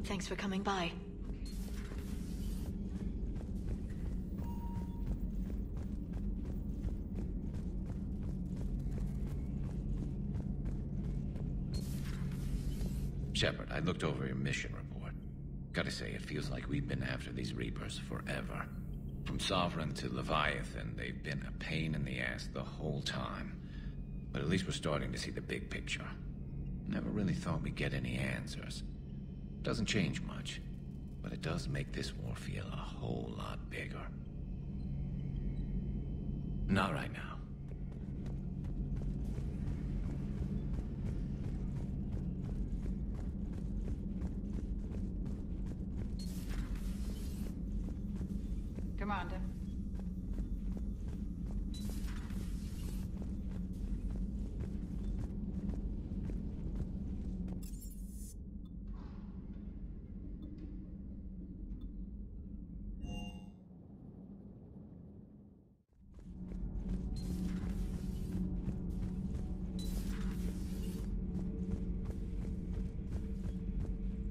Thanks for coming by. Shepard, I looked over your mission report. Gotta say, it feels like we've been after these Reapers forever. From Sovereign to Leviathan, they've been a pain in the ass the whole time. But at least we're starting to see the big picture. Never really thought we'd get any answers. Doesn't change much, but it does make this war feel a whole lot bigger. Not right now. Commander.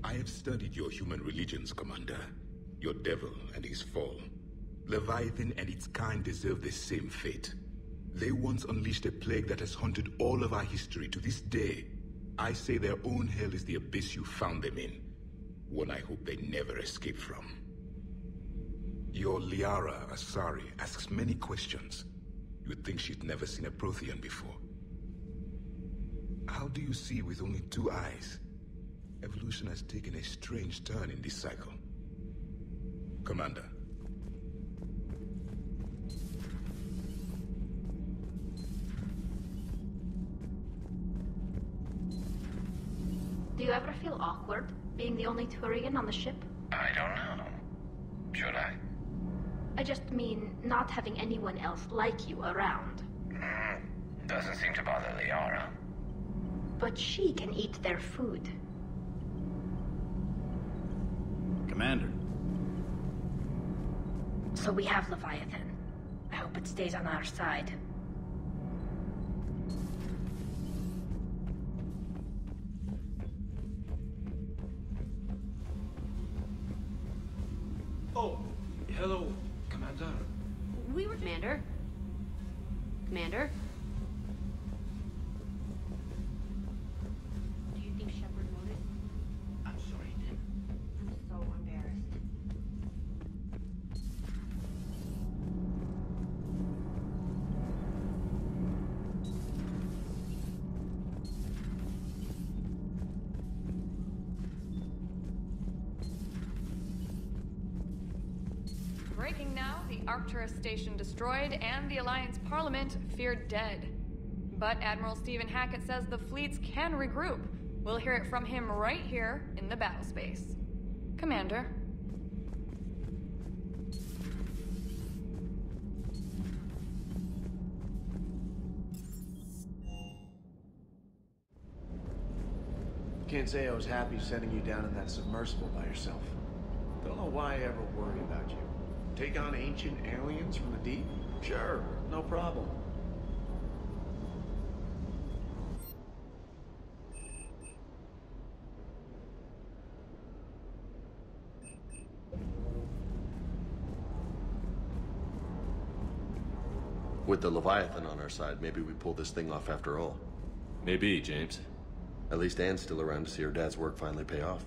I have studied your human religions, Commander. Your devil and his fall. Leviathan and its kind deserve the same fate. They once unleashed a plague that has haunted all of our history to this day. I say their own hell is the abyss you found them in. One I hope they never escape from. Your Liara Asari asks many questions. You would think she'd never seen a Prothean before. How do you see with only 2 eyes? Evolution has taken a strange turn in this cycle. Commander. Do you ever feel awkward, being the only Turian on the ship? I don't know. Should I? I just mean, not having anyone else like you around. Doesn't seem to bother Liara. But she can eat their food. Commander. So we have Leviathan. I hope it stays on our side. Oh, hello, Commander. We were... Commander? Commander? Do you think Shepard noticed? I'm sorry, Tim. I'm so embarrassed. Breaking now, the Arcturus station destroyed and the Alliance Parliament feared dead. But Admiral Stephen Hackett says the fleets can regroup. We'll hear it from him right here in the battle space. Commander. Can't say I was happy sending you down in that submersible by yourself. Don't know why I ever worry about you. Take on ancient aliens from the deep? Sure, no problem. With the Leviathan on our side, maybe we pull this thing off after all. Maybe, James. At least Anne's still around to see her dad's work finally pay off.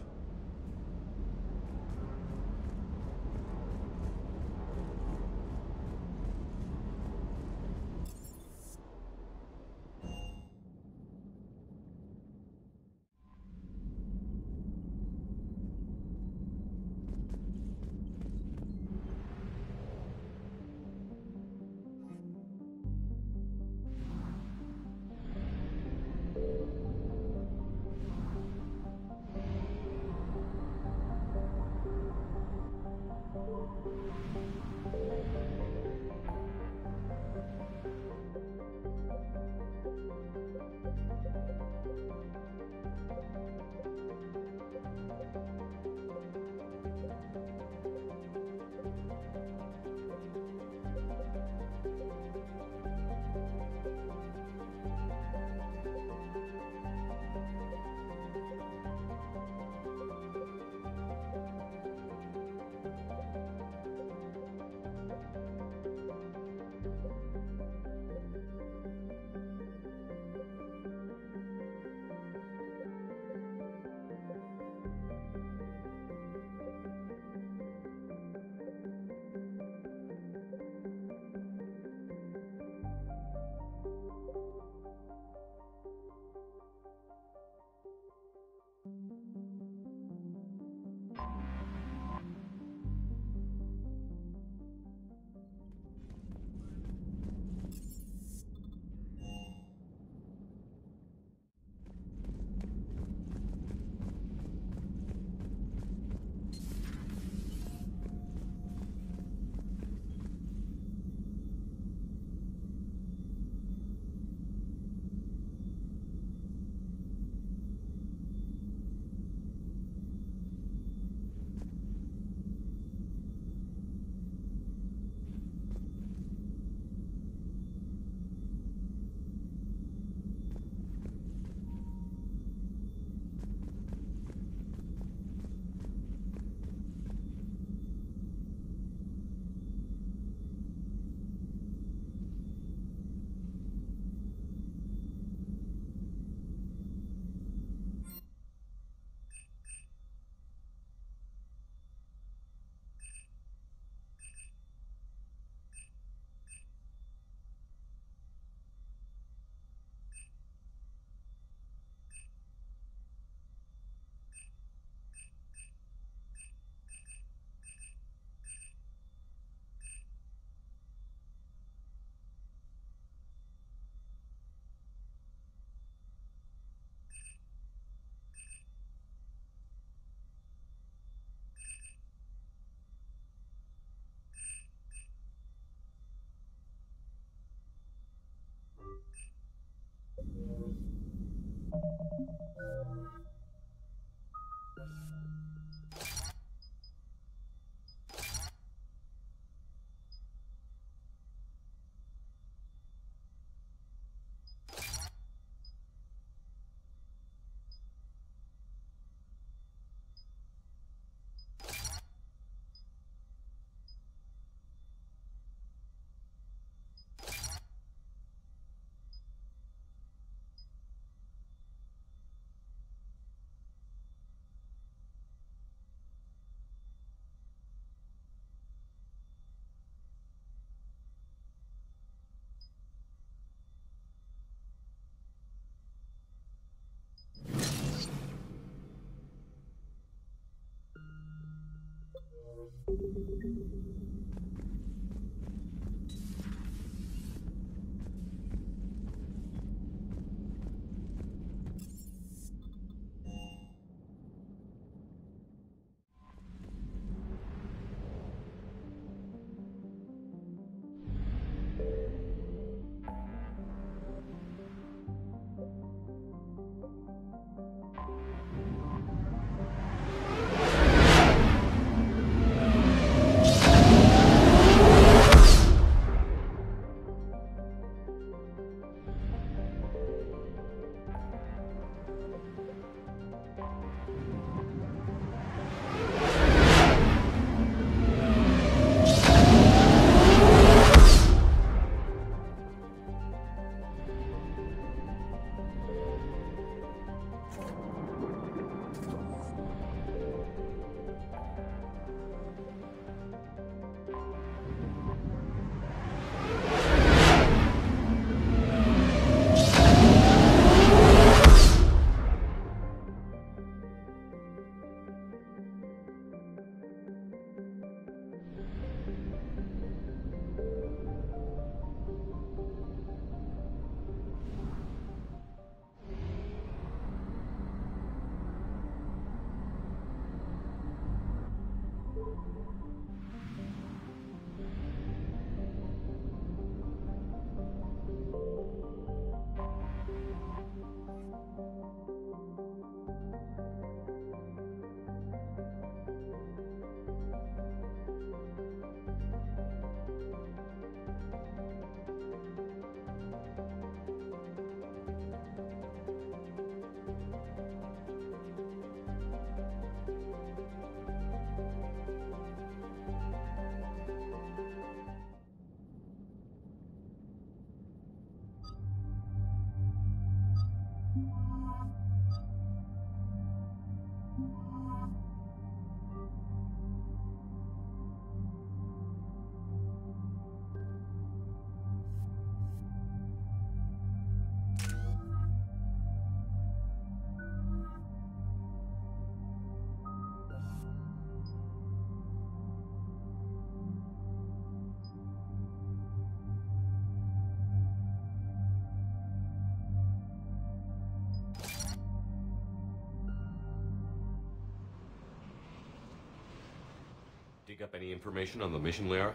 Dig up any information on the mission, Liara?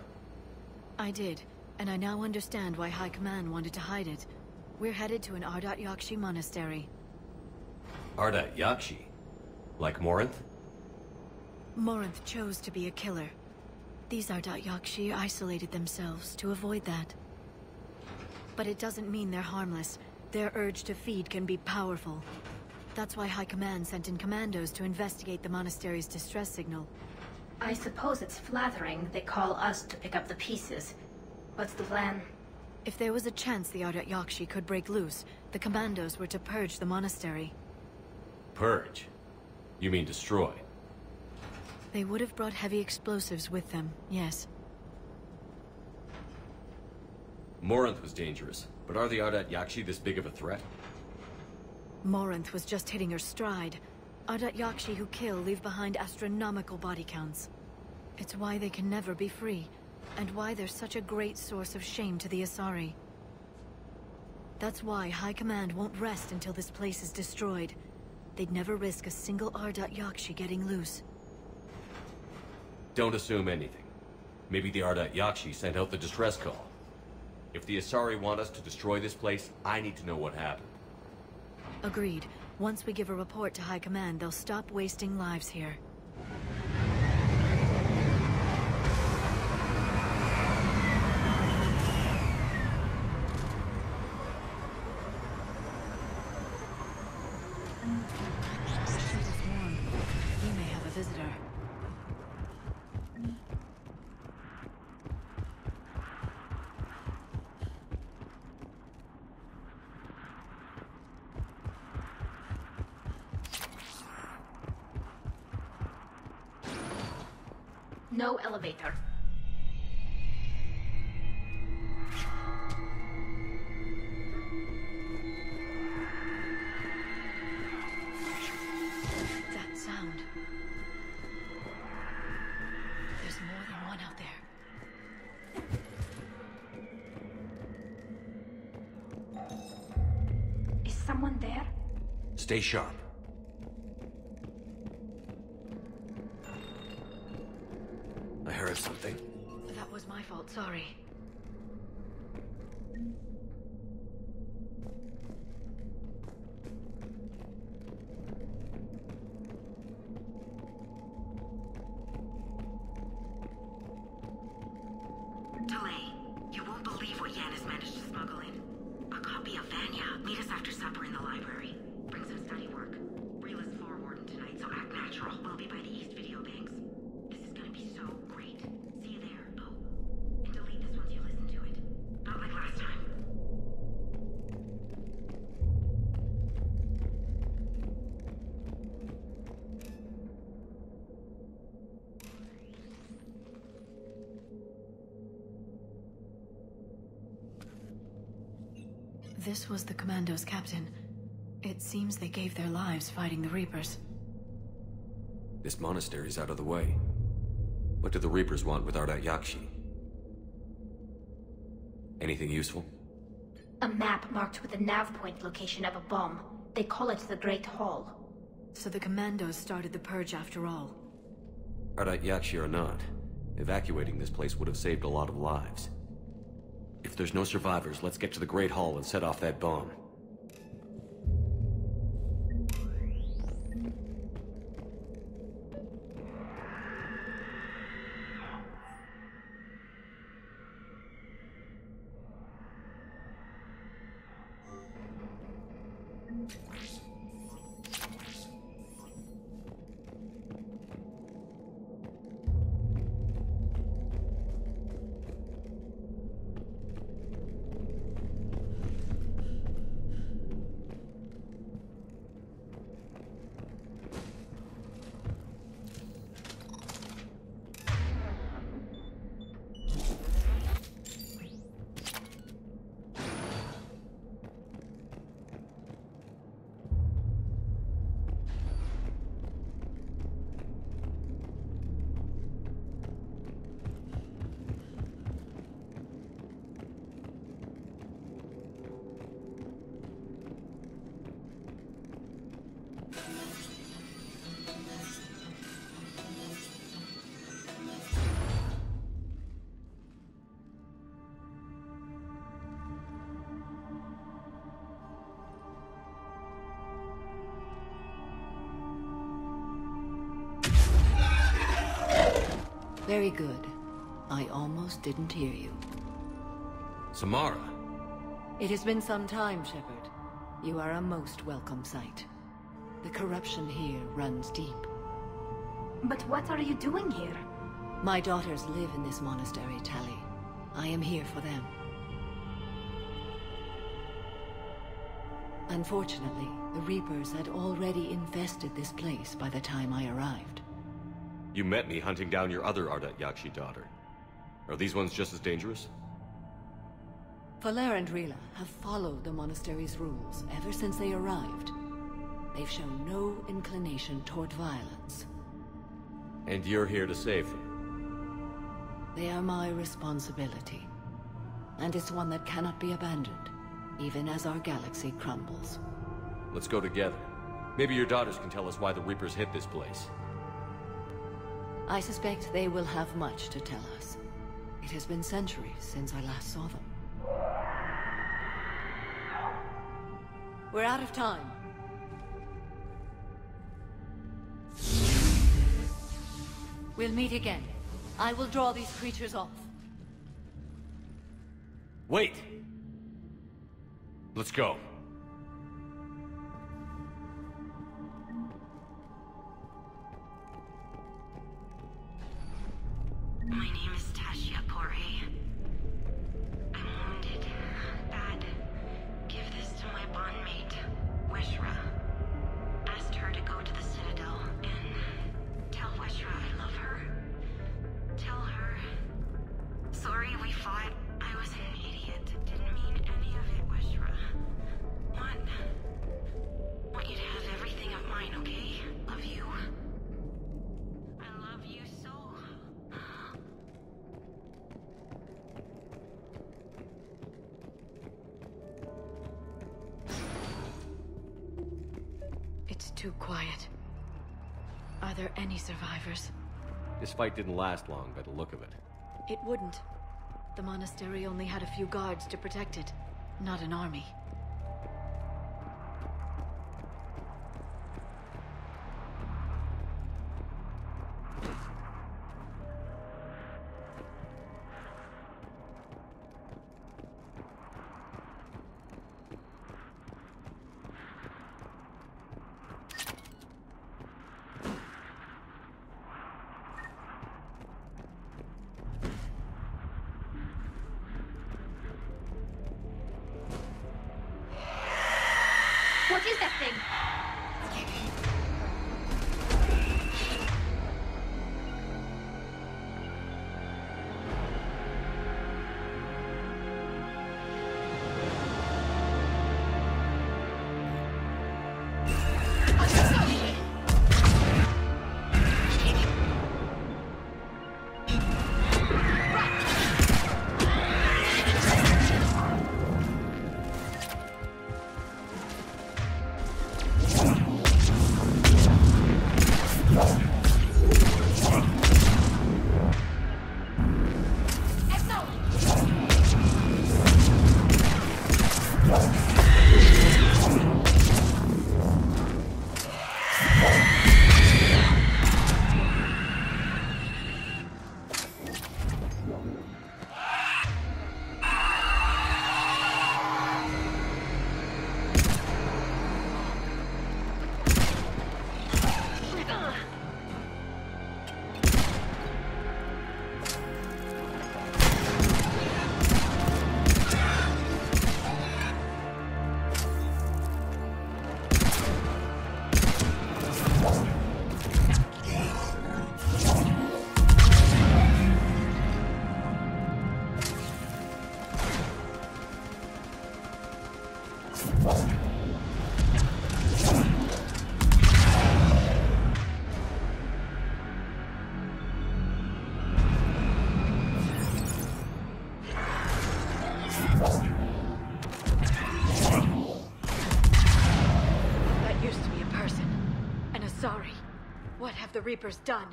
I did, and I now understand why High Command wanted to hide it. We're headed to an Ardat Yakshi monastery. Ardat Yakshi? Like Morinth? Morinth chose to be a killer. These Ardat Yakshi isolated themselves to avoid that. But it doesn't mean they're harmless. Their urge to feed can be powerful. That's why High Command sent in commandos to investigate the monastery's distress signal. I suppose it's flattering they call us to pick up the pieces. What's the plan? If there was a chance the Ardat Yakshi could break loose, the commandos were to purge the monastery. Purge? You mean destroy? They would have brought heavy explosives with them, yes. Morinth was dangerous, but are the Ardat Yakshi this big of a threat? Morinth was just hitting her stride. Ardat Yakshi who kill leave behind astronomical body counts. It's why they can never be free, and why they're such a great source of shame to the Asari. That's why High Command won't rest until this place is destroyed. They'd never risk a single Ardat Yakshi getting loose. Don't assume anything. Maybe the Ardat Yakshi sent out the distress call. If the Asari want us to destroy this place, I need to know what happened. Agreed. Once we give a report to High Command, they'll stop wasting lives here. It's warm. We may have a visitor. No elevator. That sound. Stay sharp. I heard something. That was my fault, sorry. Delay. You won't believe what Yan has managed to smuggle in. A copy of Vanya. Meet us after supper in the library. Bring some study work. Reel is floor warden tonight, so act natural. We'll be by the East Video Banks. This is gonna be so great. See you there. Oh, and delete this once you listen to it. Not like last time. This was the Commando's captain. It seems they gave their lives fighting the Reapers. This monastery's out of the way. What do the Reapers want with Ardat Yakshi? Anything useful? A map marked with the nav point location of a bomb. They call it the Great Hall. So the Commandos started the purge after all. Ardat Yakshi or not, evacuating this place would have saved a lot of lives. If there's no survivors, let's get to the Great Hall and set off that bomb. Very good. I almost didn't hear you. Samara! It has been some time, Shepard. You are a most welcome sight. The corruption here runs deep. But what are you doing here? My daughters live in this monastery, Tali. I am here for them. Unfortunately, the Reapers had already infested this place by the time I arrived. You met me hunting down your other Ardat Yakshi daughter. Are these ones just as dangerous? Valer and Rila have followed the monastery's rules ever since they arrived. They've shown no inclination toward violence. And you're here to save them? They are my responsibility. And it's one that cannot be abandoned, even as our galaxy crumbles. Let's go together. Maybe your daughters can tell us why the Reapers hit this place. I suspect they will have much to tell us. It has been centuries since I last saw them. We're out of time. We'll meet again. I will draw these creatures off. Wait! Let's go. My name is Tashia Pore. I'm wounded. Bad. Give this to my bondmate, Weshra. Asked her to go to the Citadel and tell Weshra I love her. Tell her. Sorry we fought. I was an idiot. Didn't mean any of it, Weshra. Want you to have everything of mine, okay? Love you. I love you so. too quiet. Are there any survivors? This fight didn't last long by the look of it. It wouldn't. The monastery only had a few guards to protect it, not an army. What is that thing? What have the Reapers done?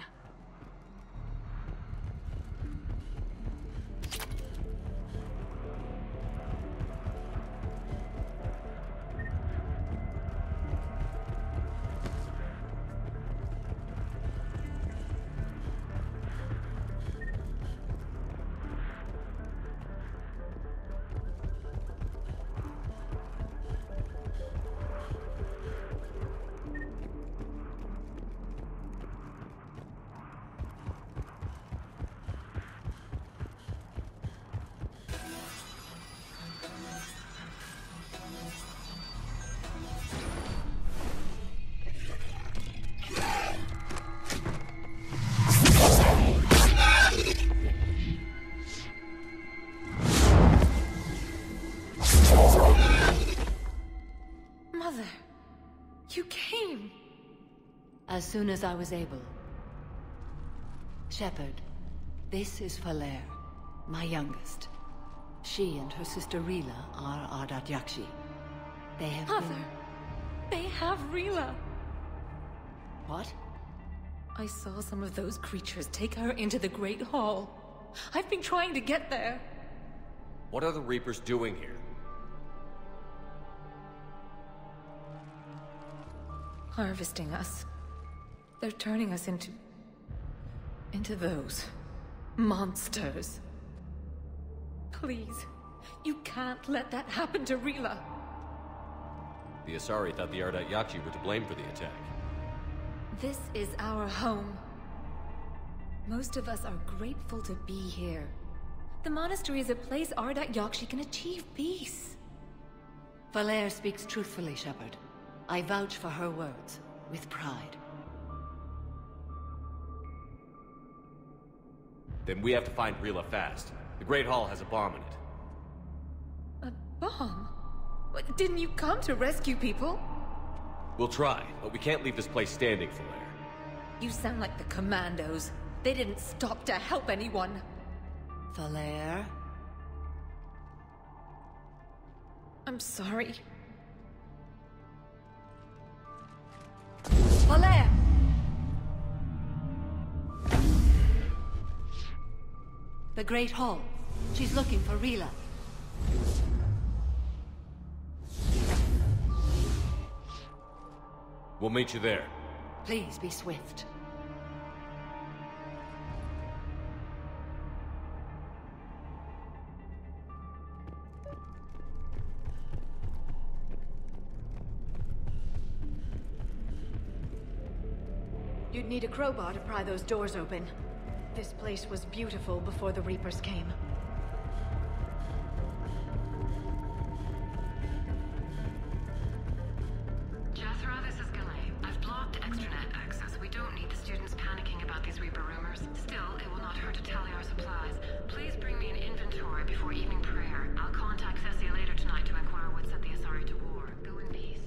As soon as I was able. Shepard, this is Falere, my youngest. She and her sister Rila are Ardat Yakshi. They have Mother, they have Rila. What? I saw some of those creatures take her into the Great Hall. I've been trying to get there. What are the Reapers doing here? Harvesting us. They're turning us into those monsters. Please, you can't let that happen to Rila. The Asari thought the Ardat Yakshi were to blame for the attack. This is our home. Most of us are grateful to be here. The monastery is a place Ardat Yakshi can achieve peace. Falere speaks truthfully, Shepard. I vouch for her words, with pride. Then we have to find Rila fast. The Great Hall has a bomb in it. A bomb? What, didn't you come to rescue people? We'll try, but we can't leave this place standing, Falere. You sound like the Commandos. They didn't stop to help anyone. Falere? I'm sorry. Valere! The Great Hall. She's looking for Rila. We'll meet you there. Please be swift. You'd need a crowbar to pry those doors open. This place was beautiful before the Reapers came. Jethro, this is Galley. I've blocked extranet access. We don't need the students panicking about these Reaper rumors. Still, it will not hurt to tally our supplies. Please bring me an inventory before evening prayer. I'll contact Cessia later tonight to inquire what set the Asari to war. Go in peace.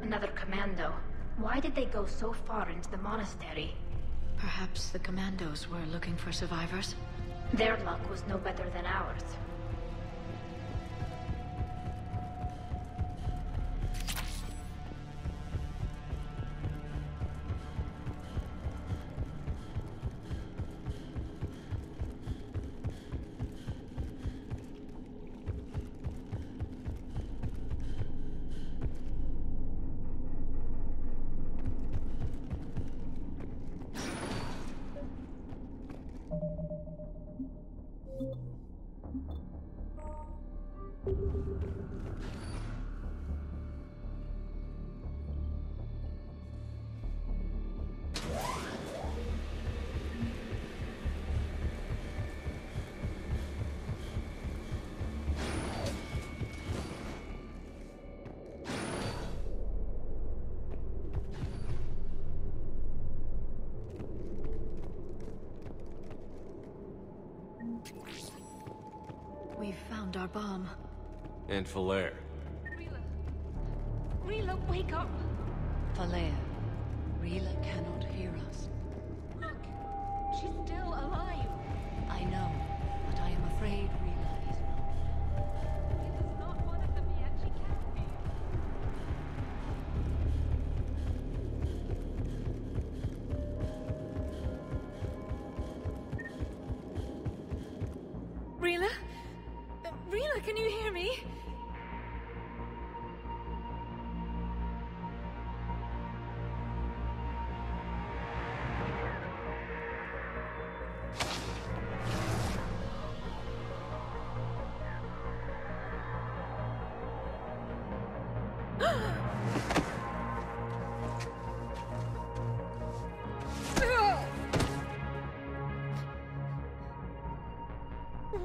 Another commando. Why did they go so far into the monastery? Perhaps the commandos were looking for survivors? Their luck was no better than ours. We've found our bomb. And Falair. Rila, wake up! Falair, Rila cannot hear us. Look, she's still alive. I know, but I am afraid Rila is not. This is not one of them yet. She can't be. Rila? Rila, can you hear me?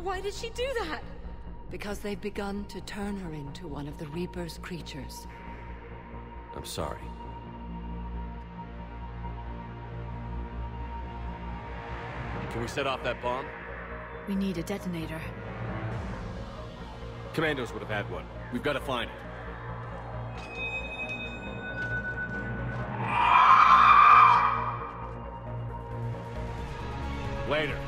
Why did she do that? Because they've begun to turn her into one of the Reaper's creatures. I'm sorry. Can we set off that bomb? We need a detonator. Commandos would have had one. We've got to find it. Later.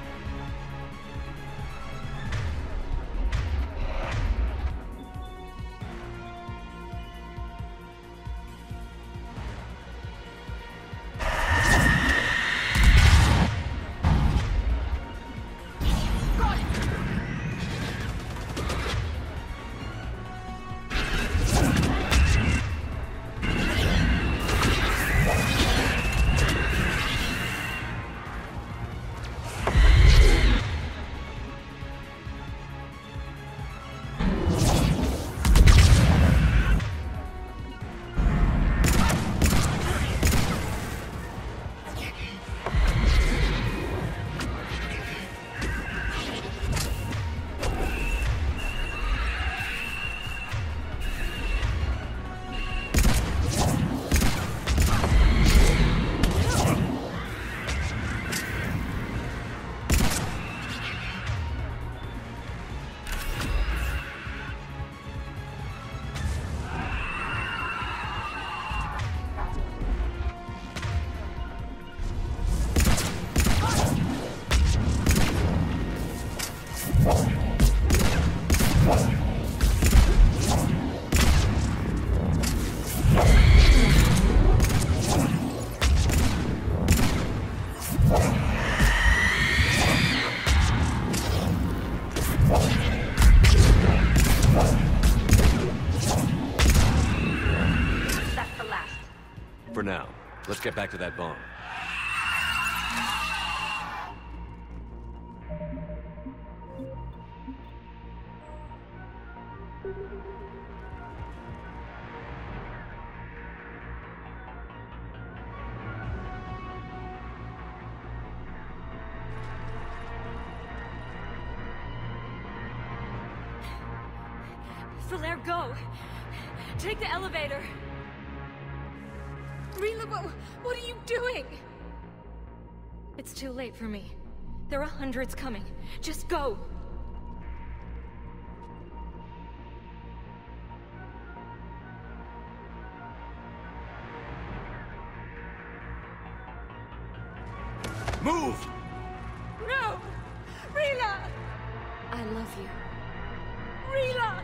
get back to that bomb. Falaire, go! Take the elevator! Rila, what are you doing? It's too late for me. There are hundreds coming. Just go! Move! No! Rila! I love you. Rila!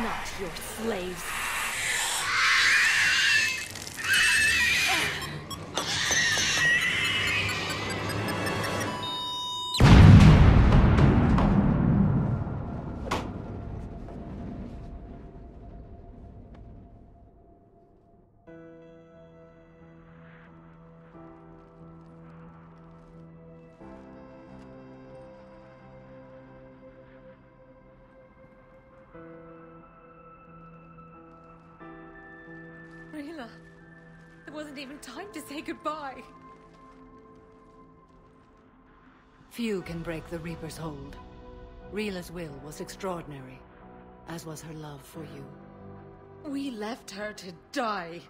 Not your slaves. Rila, there wasn't even time to say goodbye. Few can break the Reaper's hold. Rila's will was extraordinary, as was her love for you. We left her to die.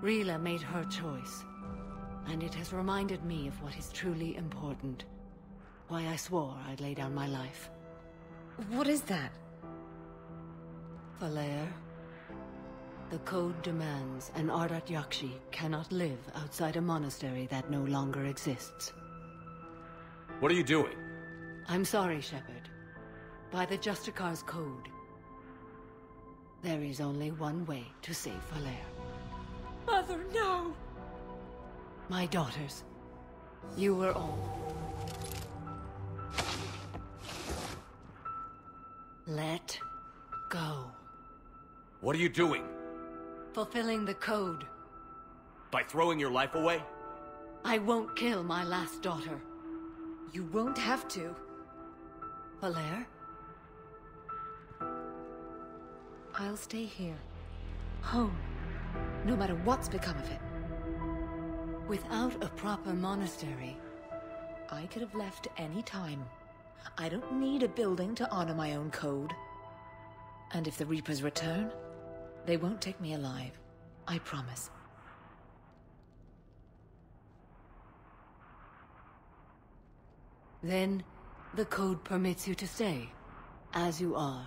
Rila made her choice, and it has reminded me of what is truly important. Why I swore I'd lay down my life. What is that? Falaire, the code demands an Ardat Yakshi cannot live outside a monastery that no longer exists. What are you doing? I'm sorry, Shepard. By the Justicar's code, there is only one way to save Falaire. Mother, no! My daughters, you were all. Let go. What are you doing? Fulfilling the code. By throwing your life away? I won't kill my last daughter. You won't have to. Falaire? I'll stay here. Home. No matter what's become of it. Without a proper monastery... I could have left any time. I don't need a building to honor my own code. And if the Reapers return, they won't take me alive. I promise. Then, the code permits you to stay, as you are.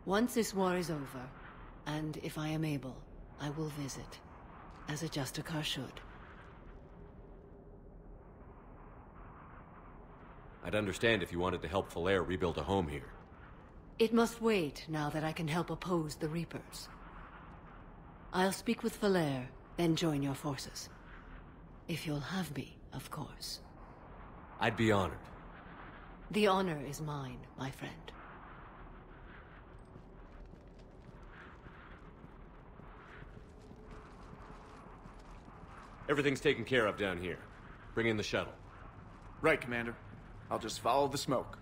Once this war is over, and if I am able, I will visit, as a Justicar should. I'd understand if you wanted to help Falaire rebuild a home here. It must wait now that I can help oppose the Reapers. I'll speak with Falaire, then join your forces. If you'll have me, of course. I'd be honored. The honor is mine, my friend. Everything's taken care of down here. Bring in the shuttle. Right, Commander. I'll just follow the smoke.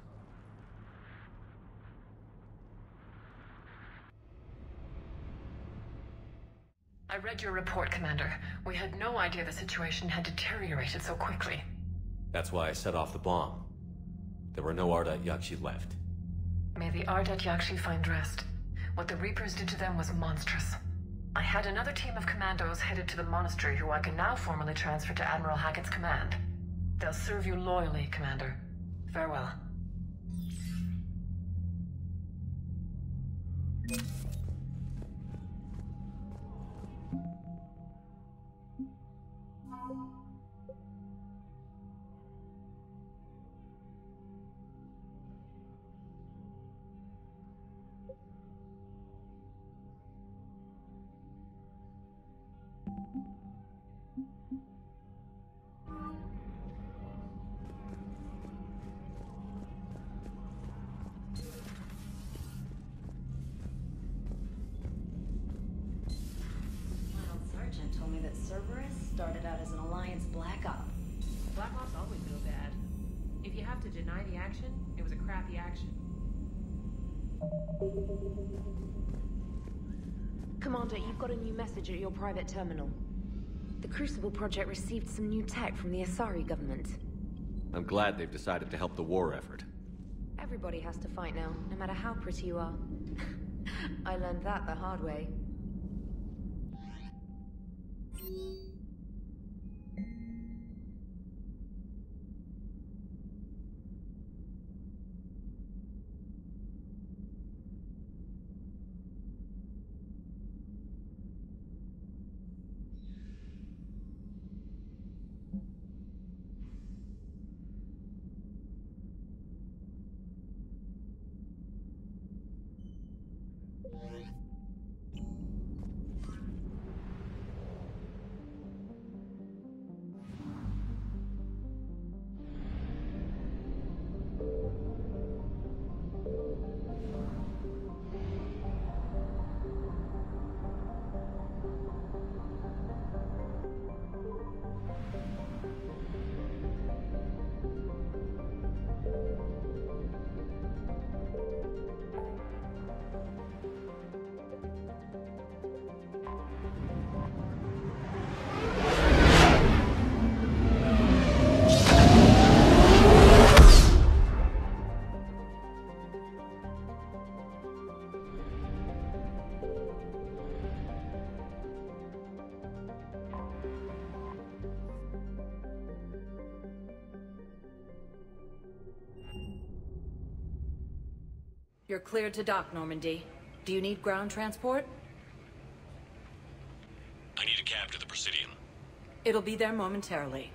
I read your report, Commander. We had no idea the situation had deteriorated so quickly. That's why I set off the bomb. There were no Ardat Yakshi left. May the Ardat Yakshi find rest. What the Reapers did to them was monstrous. I had another team of commandos headed to the monastery who I can now formally transfer to Admiral Hackett's command. They'll serve you loyally, Commander. Farewell. Told me that Cerberus started out as an Alliance Black Op. Black Ops always go bad. If you have to deny the action, it was a crappy action. Commander, you've got a new message at your private terminal. The Crucible Project received some new tech from the Asari government. I'm glad they've decided to help the war effort. Everybody has to fight now, no matter how pretty you are. I learned that the hard way. You're cleared to dock, Normandy. Do you need ground transport? I need a cab to the Presidium. It'll be there momentarily.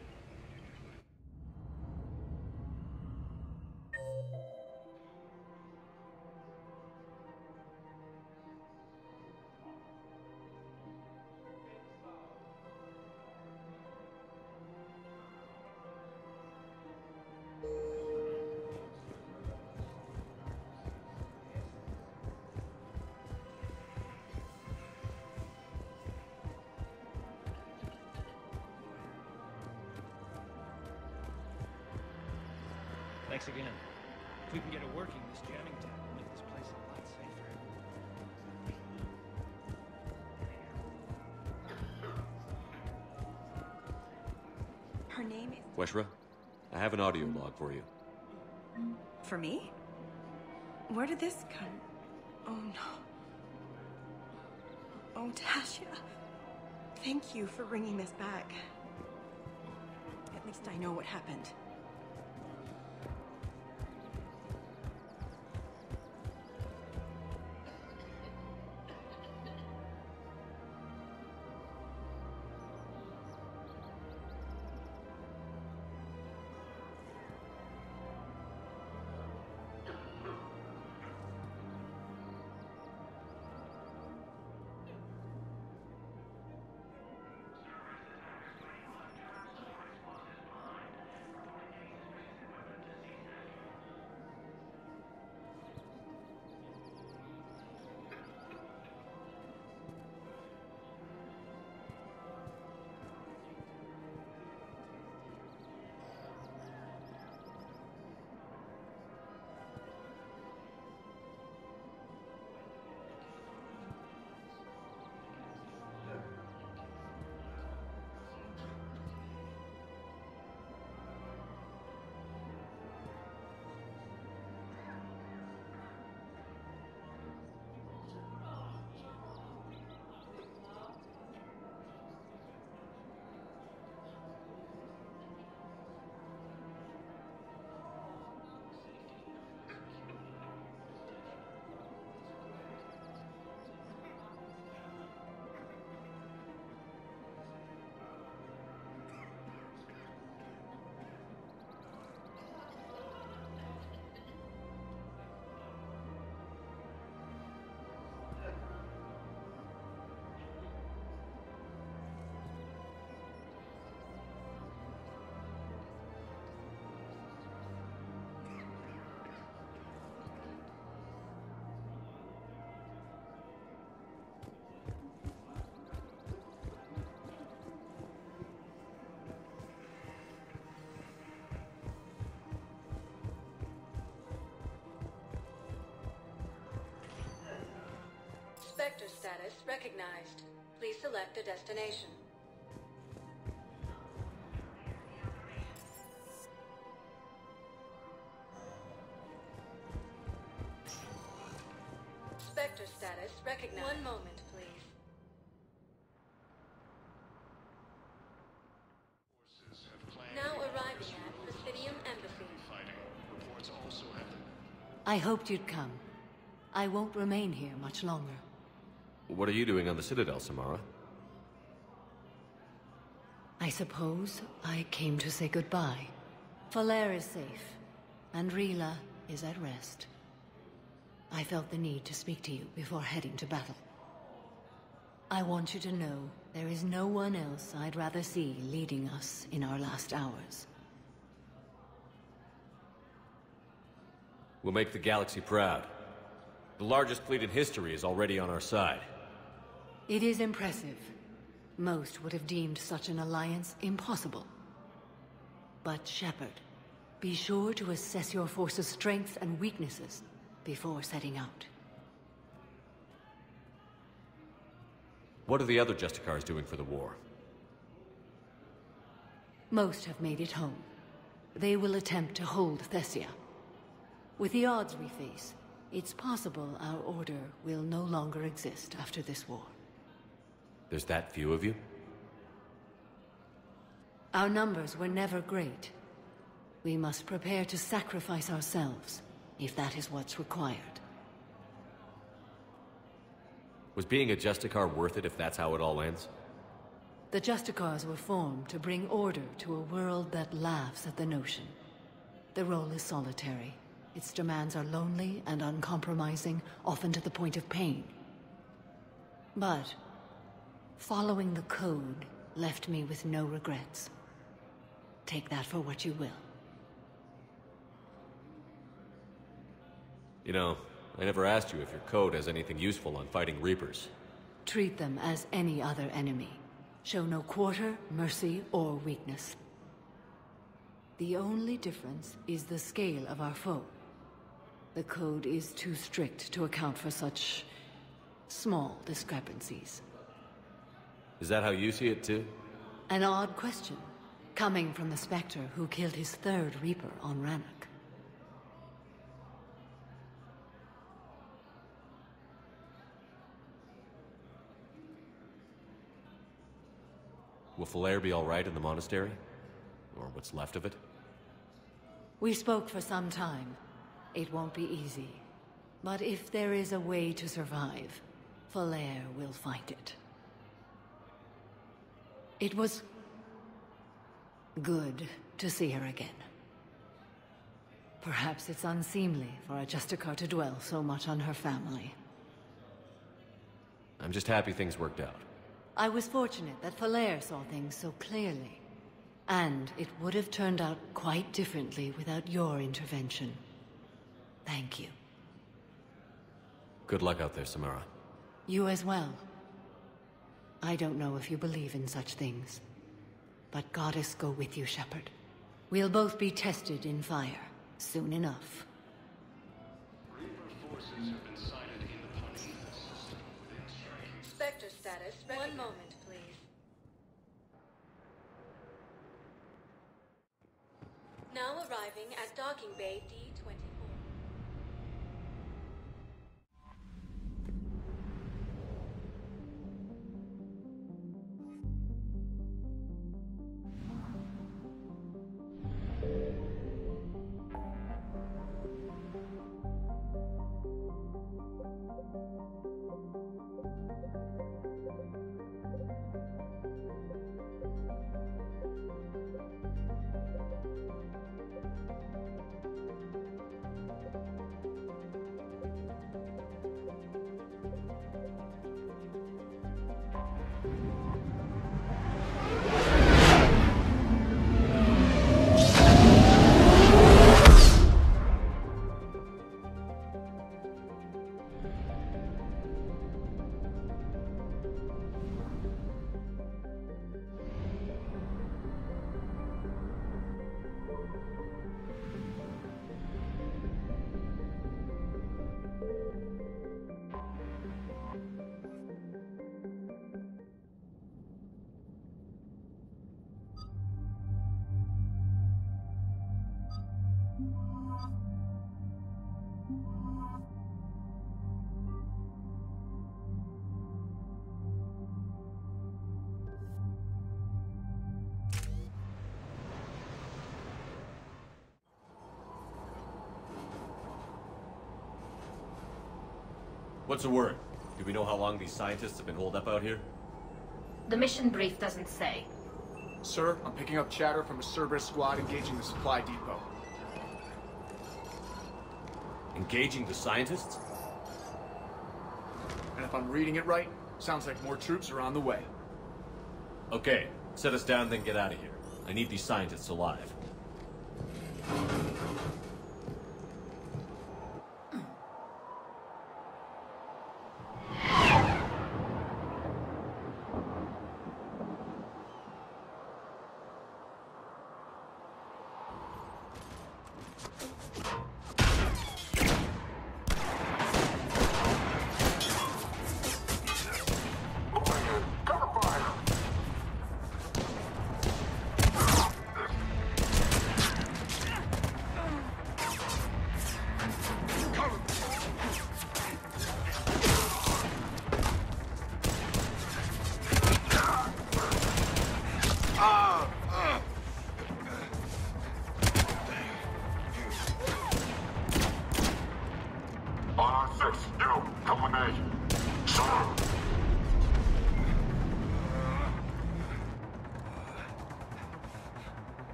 Thanks again. If we can get it working, this jamming tech will make this place a lot safer. Her name is... Weshra, I have an audio log for you. For me? Where did this come? Oh no. Oh, Tasha. Thank you for bringing this back. At least I know what happened. Spectre status recognized. Please select a destination. Spectre status recognized. One moment, please. Now arriving at Presidium Embassy. I hoped you'd come. I won't remain here much longer. What are you doing on the Citadel, Samara? I suppose I came to say goodbye. Falair is safe, and Rila is at rest. I felt the need to speak to you before heading to battle. I want you to know there is no one else I'd rather see leading us in our last hours. We'll make the galaxy proud. The largest fleet in history is already on our side. It is impressive. Most would have deemed such an alliance impossible. But Shepard, be sure to assess your force's strengths and weaknesses before setting out. What are the other Justicars doing for the war? Most have made it home. They will attempt to hold Thessia. With the odds we face, it's possible our order will no longer exist after this war. There's that few of you? Our numbers were never great. We must prepare to sacrifice ourselves, if that is what's required. Was being a Justicar worth it if that's how it all ends? The Justicars were formed to bring order to a world that laughs at the notion. The role is solitary. Its demands are lonely and uncompromising, often to the point of pain. But following the code left me with no regrets. Take that for what you will. You know, I never asked you if your code has anything useful on fighting Reapers. Treat them as any other enemy. Show no quarter, mercy, or weakness. The only difference is the scale of our foe. The code is too strict to account for such small discrepancies. Is that how you see it too? An odd question, coming from the Spectre who killed his third Reaper on Rannoch. Will Falair be all right in the monastery? Or what's left of it? We spoke for some time. It won't be easy. But if there is a way to survive, Falair will find it. It was good to see her again. Perhaps it's unseemly for a Justicar to dwell so much on her family. I'm just happy things worked out. I was fortunate that Falair saw things so clearly. And it would have turned out quite differently without your intervention. Thank you. Good luck out there, Samara. You as well. I don't know if you believe in such things, but Goddess go with you, Shepard. We'll both be tested in fire, soon enough. Reaper forces have been sighted in the punishment system within striking. Spectre status. One moment, please. Now arriving at Docking Bay D-24. What's the word? Do we know how long these scientists have been holed up out here? The mission brief doesn't say. Sir, I'm picking up chatter from a Cerberus squad engaging the supply depot. Engaging the scientists? And if I'm reading it right, sounds like more troops are on the way. Okay, set us down, then get out of here. I need these scientists alive.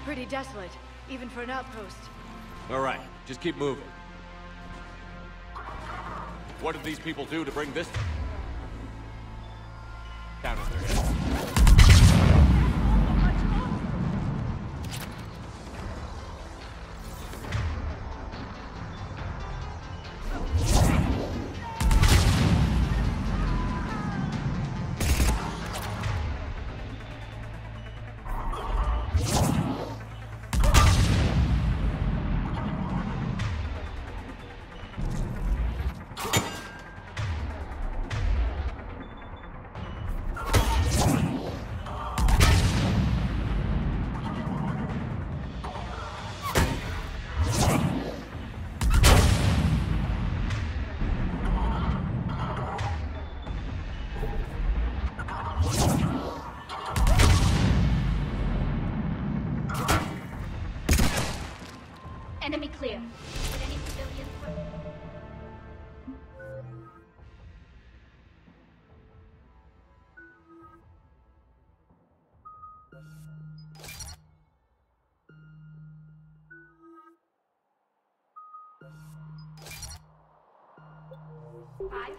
Pretty desolate, even for an outpost. All right, just keep moving. What did these people do to bring this down on their heads? Enemy clear. Any civilians? Five.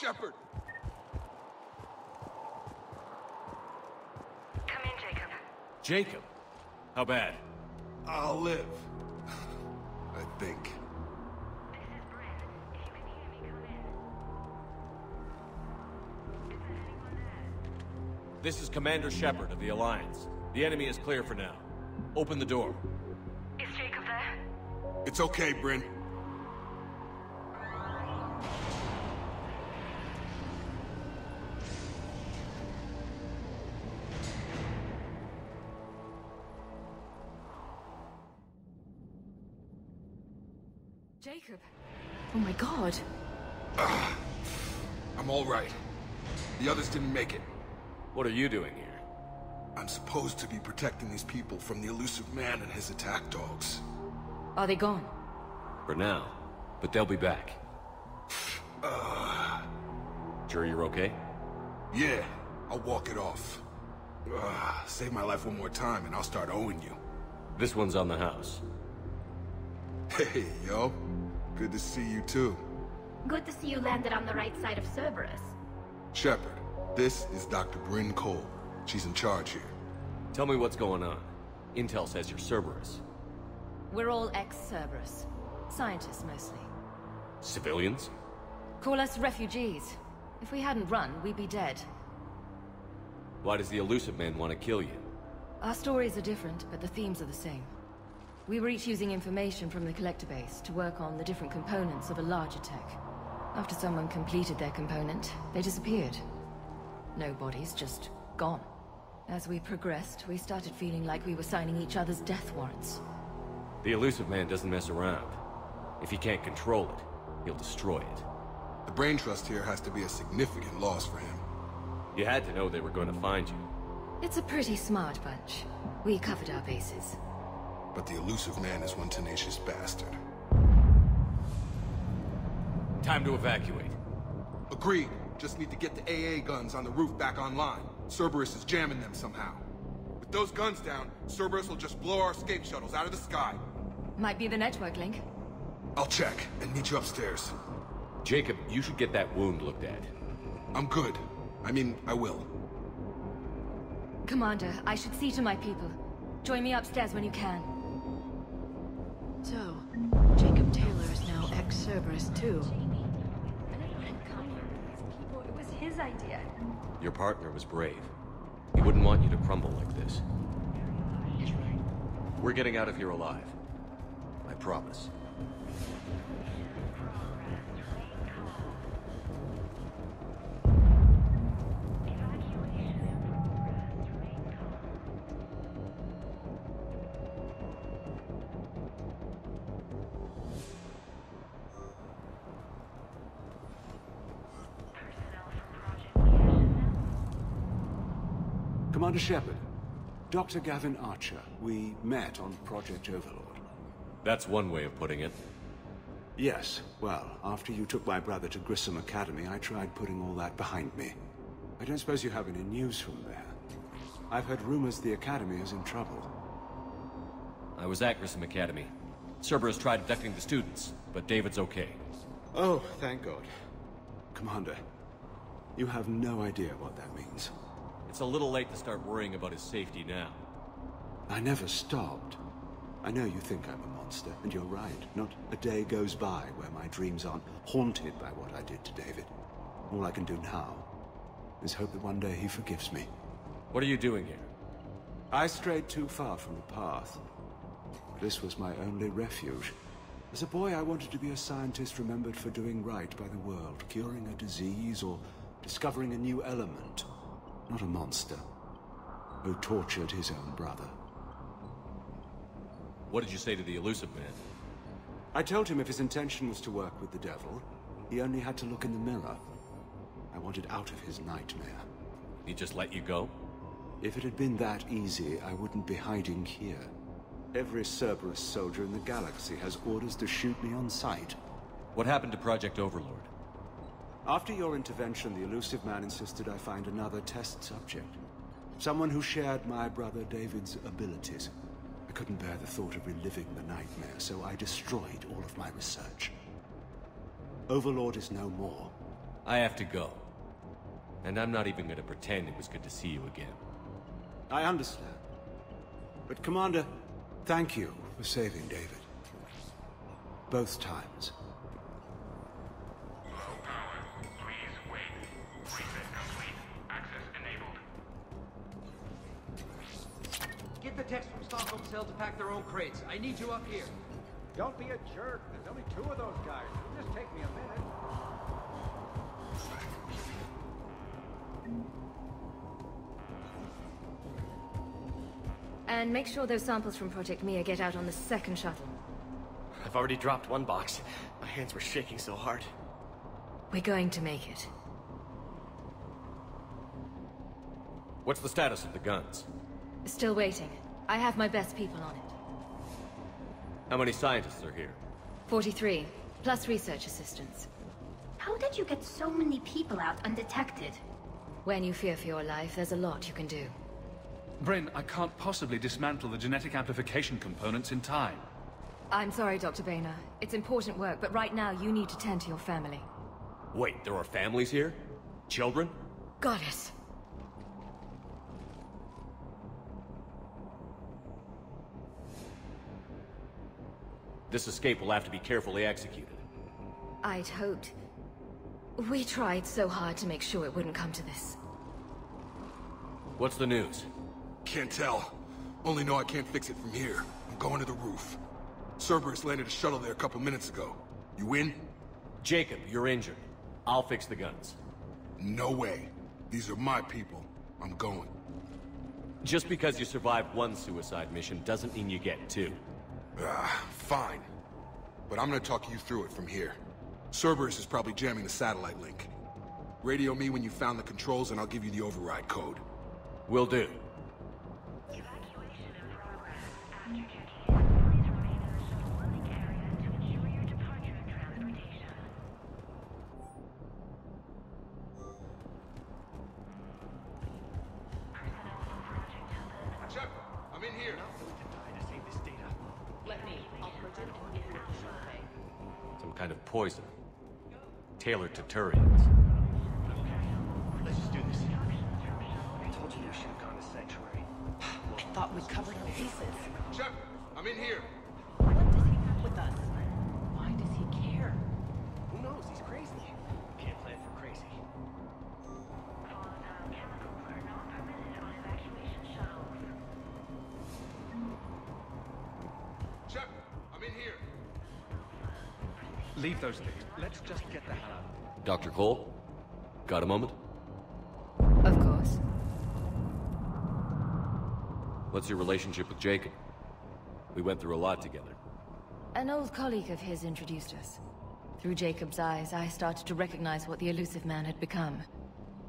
Shepard! Come in, Jacob. Jacob? How bad? I'll live. I think. This is Bryn. If you can hear me, come in. Is there anyone there? This is Commander Shepard of the Alliance. The enemy is clear for now. Open the door. Is Jacob there? It's okay, Bryn. Jacob! Oh my god. I'm all right. The others didn't make it. What are you doing here? I'm supposed to be protecting these people from the elusive man and his attack dogs. Are they gone? For now, but they'll be back. Sure you're okay? Yeah, I'll walk it off. Save my life one more time and I'll start owing you. This one's on the house. Hey, yo. Good to see you too. Good to see you landed on the right side of Cerberus. Shepard, this is Dr. Bryn Cole. She's in charge here. Tell me what's going on. Intel says you're Cerberus. We're all ex-Cerberus. Scientists, mostly. Civilians? Call us refugees. If we hadn't run, we'd be dead. Why does the elusive man want to kill you? Our stories are different, but the themes are the same. We were each using information from the collector base to work on the different components of a larger tech. After someone completed their component, they disappeared. No bodies, just gone. As we progressed, we started feeling like we were signing each other's death warrants. The elusive man doesn't mess around. If he can't control it, he'll destroy it. The brain trust here has to be a significant loss for him. You had to know they were going to find you. It's a pretty smart bunch. We covered our bases. But the elusive man is one tenacious bastard. Time to evacuate. Agreed. Just need to get the AA guns on the roof back online. Cerberus is jamming them somehow. With those guns down, Cerberus will just blow our escape shuttles out of the sky. Might be the network link. I'll check and meet you upstairs. Jacob, you should get that wound looked at. I'm good. I mean, I will. Commander, I should see to my people. Join me upstairs when you can. So, Jacob Taylor is now ex-Cerberus too. It was his idea. Your partner was brave. He wouldn't want you to crumble like this. We're getting out of here alive. I promise. Commander Shepard, Dr. Gavin Archer, we met on Project Overlord. That's one way of putting it. Yes, well, after you took my brother to Grissom Academy, I tried putting all that behind me. I don't suppose you have any news from there. I've heard rumors the Academy is in trouble. I was at Grissom Academy. Cerberus tried abducting the students, but David's okay. Oh, thank God. Commander, you have no idea what that means. It's a little late to start worrying about his safety now. I never stopped. I know you think I'm a monster, and you're right. Not a day goes by where my dreams aren't haunted by what I did to David. All I can do now is hope that one day he forgives me. What are you doing here? I strayed too far from the path. This was my only refuge. As a boy, I wanted to be a scientist remembered for doing right by the world, curing a disease or discovering a new element. Not a monster who tortured his own brother. What did you say to the elusive man? I told him if his intention was to work with the devil, he only had to look in the mirror. I wanted out of his nightmare. He just let you go? If it had been that easy, I wouldn't be hiding here. Every Cerberus soldier in the galaxy has orders to shoot me on sight. What happened to Project Overlord? After your intervention, the elusive man insisted I find another test subject. Someone who shared my brother David's abilities. I couldn't bear the thought of reliving the nightmare, so I destroyed all of my research. Overlord is no more. I have to go. And I'm not even going to pretend it was good to see you again. I understand. But Commander, thank you for saving David. Both times. Get the techs from Stockholm Cell to pack their own crates. I need you up here. Don't be a jerk. There's only 2 of those guys. It'll just take me a minute. And make sure those samples from Project Mia get out on the second shuttle. I've already dropped one box. My hands were shaking so hard. We're going to make it. What's the status of the guns? Still waiting. I have my best people on it. How many scientists are here? 43, plus research assistants. How did you get so many people out undetected? When you fear for your life, there's a lot you can do. Bryn, I can't possibly dismantle the genetic amplification components in time. I'm sorry, Dr. Boehner. It's important work, but right now you need to tend to your family. Wait, there are families here? Children? Got it. This escape will have to be carefully executed. I'd hoped. We tried so hard to make sure it wouldn't come to this. What's the news? Can't tell. Only know I can't fix it from here. I'm going to the roof. Cerberus landed a shuttle there a couple minutes ago. You in? Jacob, you're injured. I'll fix the guns. No way. These are my people. I'm going. Just because you survived one suicide mission doesn't mean you get two. Fine. But I'm gonna talk you through it from here. Cerberus is probably jamming the satellite link. Radio me when you found the controls and I'll give you the override code. Will do. I'm in here. Some kind of poison. Tailored to Turians. Let's just do this. I told you we should have gone to Sanctuary. I thought we covered our bases. Shepard, I'm in here. What does he have with us? Why does he care? Who knows? He's crazy. Can't plan for crazy. Shepard, I'm in here. Leave those things. Let's just get the hell out. Dr. Cole? Got a moment? Of course. What's your relationship with Jacob? We went through a lot together. An old colleague of his introduced us. Through Jacob's eyes, I started to recognize what the elusive man had become.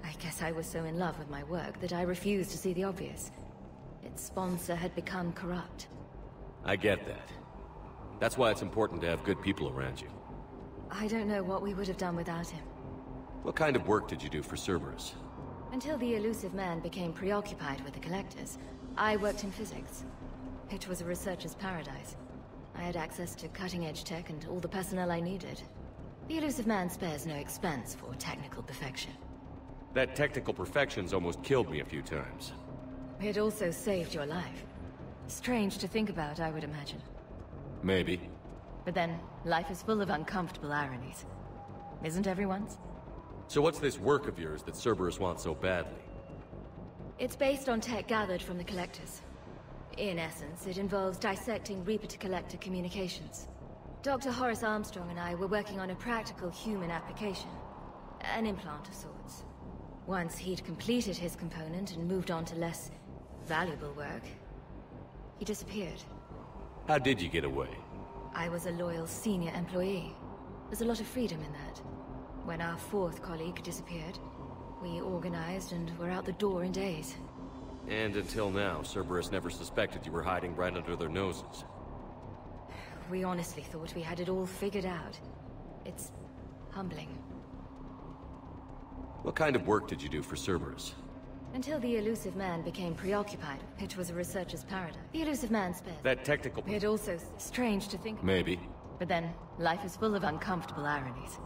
I guess I was so in love with my work that I refused to see the obvious. Its sponsor had become corrupt. I get that. That's why it's important to have good people around you. I don't know what we would have done without him. What kind of work did you do for Cerberus? Until the elusive man became preoccupied with the Collectors, I worked in physics. It was a researcher's paradise. I had access to cutting-edge tech and all the personnel I needed. The elusive man spares no expense for technical perfection. That technical perfection's almost killed me a few times. It also saved your life. Strange to think about, I would imagine. Maybe. But then, life is full of uncomfortable ironies. Isn't everyone's? So what's this work of yours that Cerberus wants so badly? It's based on tech gathered from the Collectors. In essence, it involves dissecting Reaper-to-Collector communications. Dr. Horace Armstrong and I were working on a practical human application. An implant of sorts. Once he'd completed his component and moved on to less valuable work, he disappeared. How did you get away? I was a loyal senior employee. There's a lot of freedom in that. When our fourth colleague disappeared, we organized and were out the door in days. And until now, Cerberus never suspected you were hiding right under their noses. We honestly thought we had it all figured out. It's humbling. What kind of work did you do for Cerberus? Until the elusive man became preoccupied, it was a researcher's paradise. The elusive man spared. That technical... It also strange to think... Maybe. But then, life is full of uncomfortable ironies.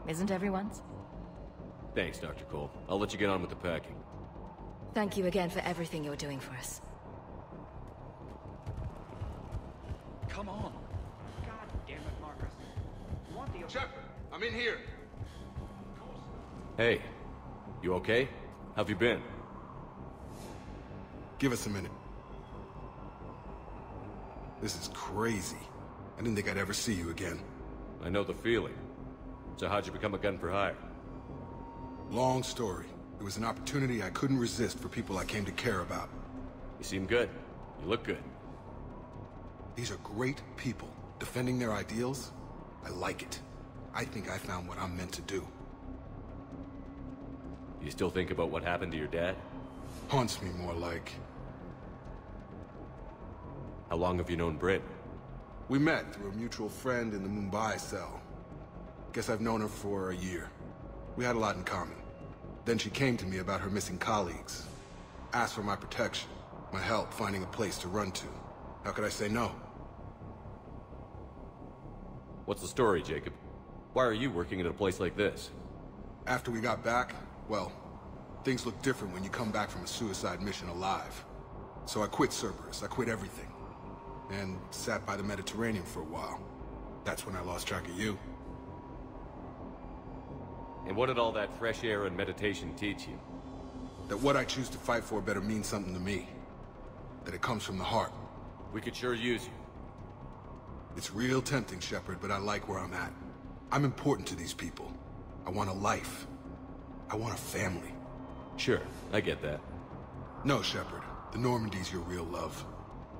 Isn't everyone's? Thanks, Dr. Cole. I'll let you get on with the packing. Thank you again for everything you're doing for us. Come on. God damn it, Marcus. You want the... Shepard, I'm in here. Hey, you okay? How've you been? Give us a minute. This is crazy. I didn't think I'd ever see you again. I know the feeling. So how'd you become a gun for hire? Long story. It was an opportunity I couldn't resist for people I came to care about. You seem good. You look good. These are great people, Defending their ideals? I like it. I think I found what I'm meant to do. You still think about what happened to your dad? Haunts me more like... How long have you known Britt? We met through a mutual friend in the Mumbai cell. Guess I've known her for a year. We had a lot in common. Then she came to me about her missing colleagues. Asked for my protection, my help finding a place to run to. How could I say no? What's the story, Jacob? Why are you working at a place like this? After we got back, well, things look different when you come back from a suicide mission alive. So I quit Cerberus, I quit everything. And sat by the Mediterranean for a while. That's when I lost track of you. And what did all that fresh air and meditation teach you? That what I choose to fight for better mean something to me. That it comes from the heart. We could sure use you. It's real tempting, Shepard, but I like where I'm at. I'm important to these people. I want a life. I want a family. Sure, I get that. No, Shepard. The Normandy's your real love.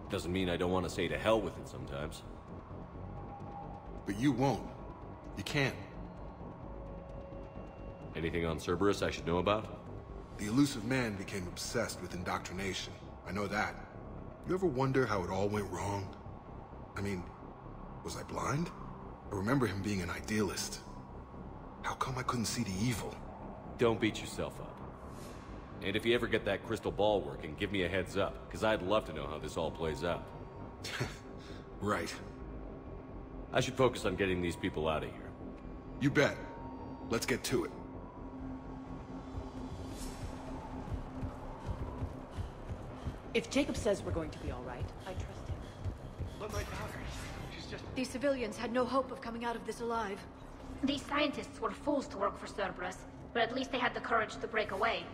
Doesn't mean I don't want to say to hell with it sometimes. But you won't. You can't. Anything on Cerberus I should know about? The elusive man became obsessed with indoctrination. I know that. You ever wonder how it all went wrong? I mean, was I blind? I remember him being an idealist. How come I couldn't see the evil? Don't beat yourself up. And if you ever get that crystal ball working, give me a heads up, because I'd love to know how this all plays out. Right. I should focus on getting these people out of here. You bet. Let's get to it. If Jacob says we're going to be all right, I trust him. But my daughter, she's just... These civilians had no hope of coming out of this alive. These scientists were fools to work for Cerberus, but at least they had the courage to break away.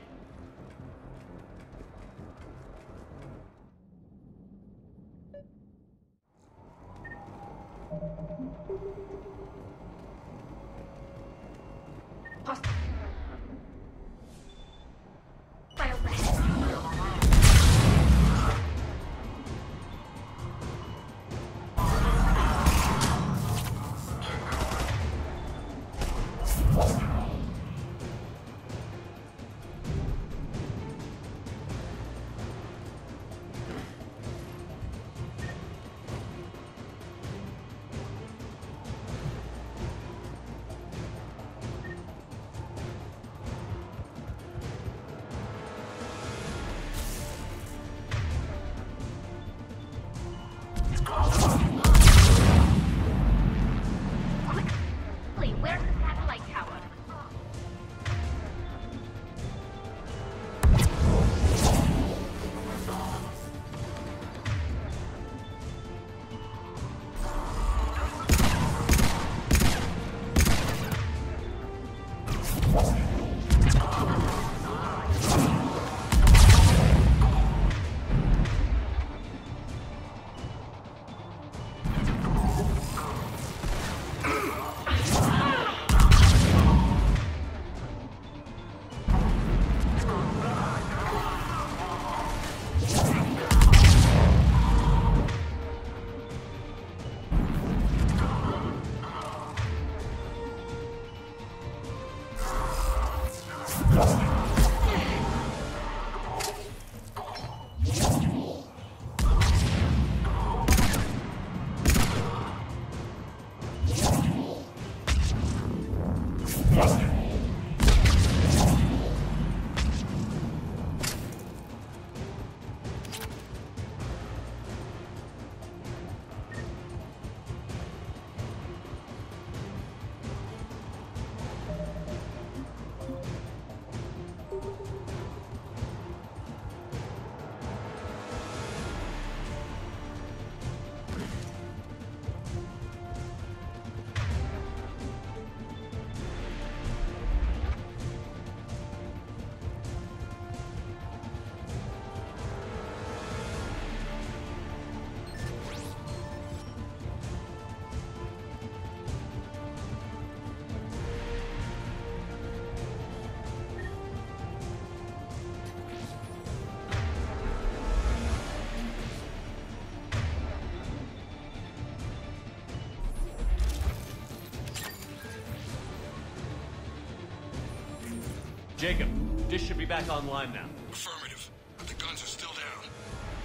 Jacob, dish should be back online now. Affirmative, but the guns are still down.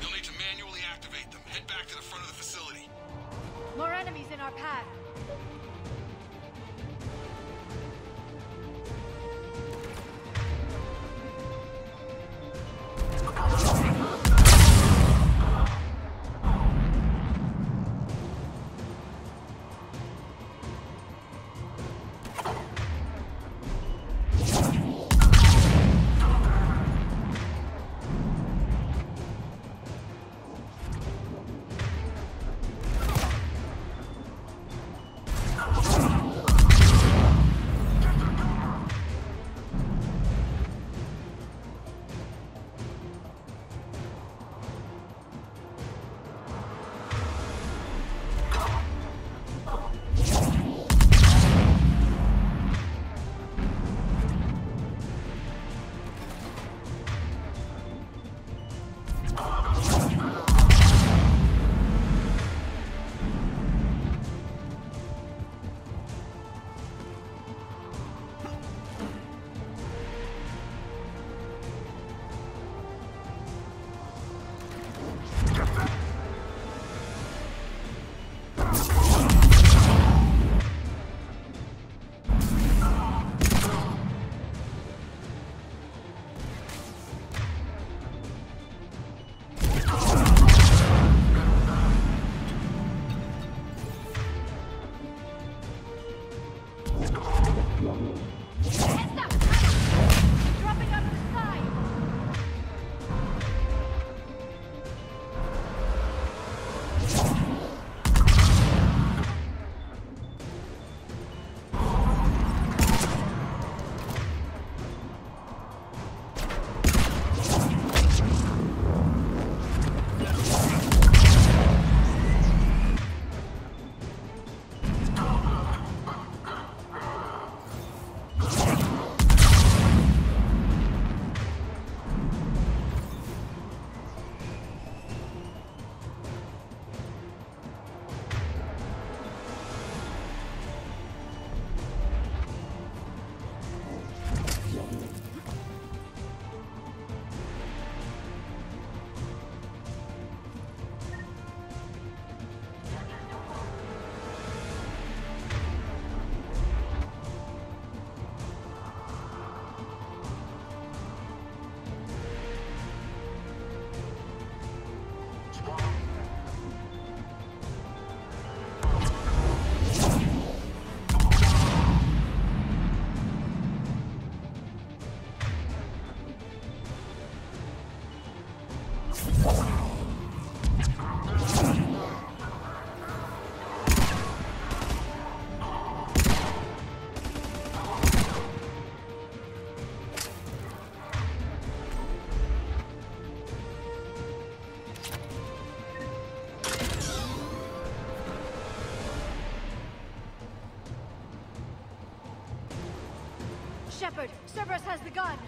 You'll need to manually activate them. Head back to the front of the facility. More enemies in our path. Shepard, Cerberus has the gun!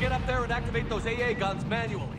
Get up there and activate those AA guns manually.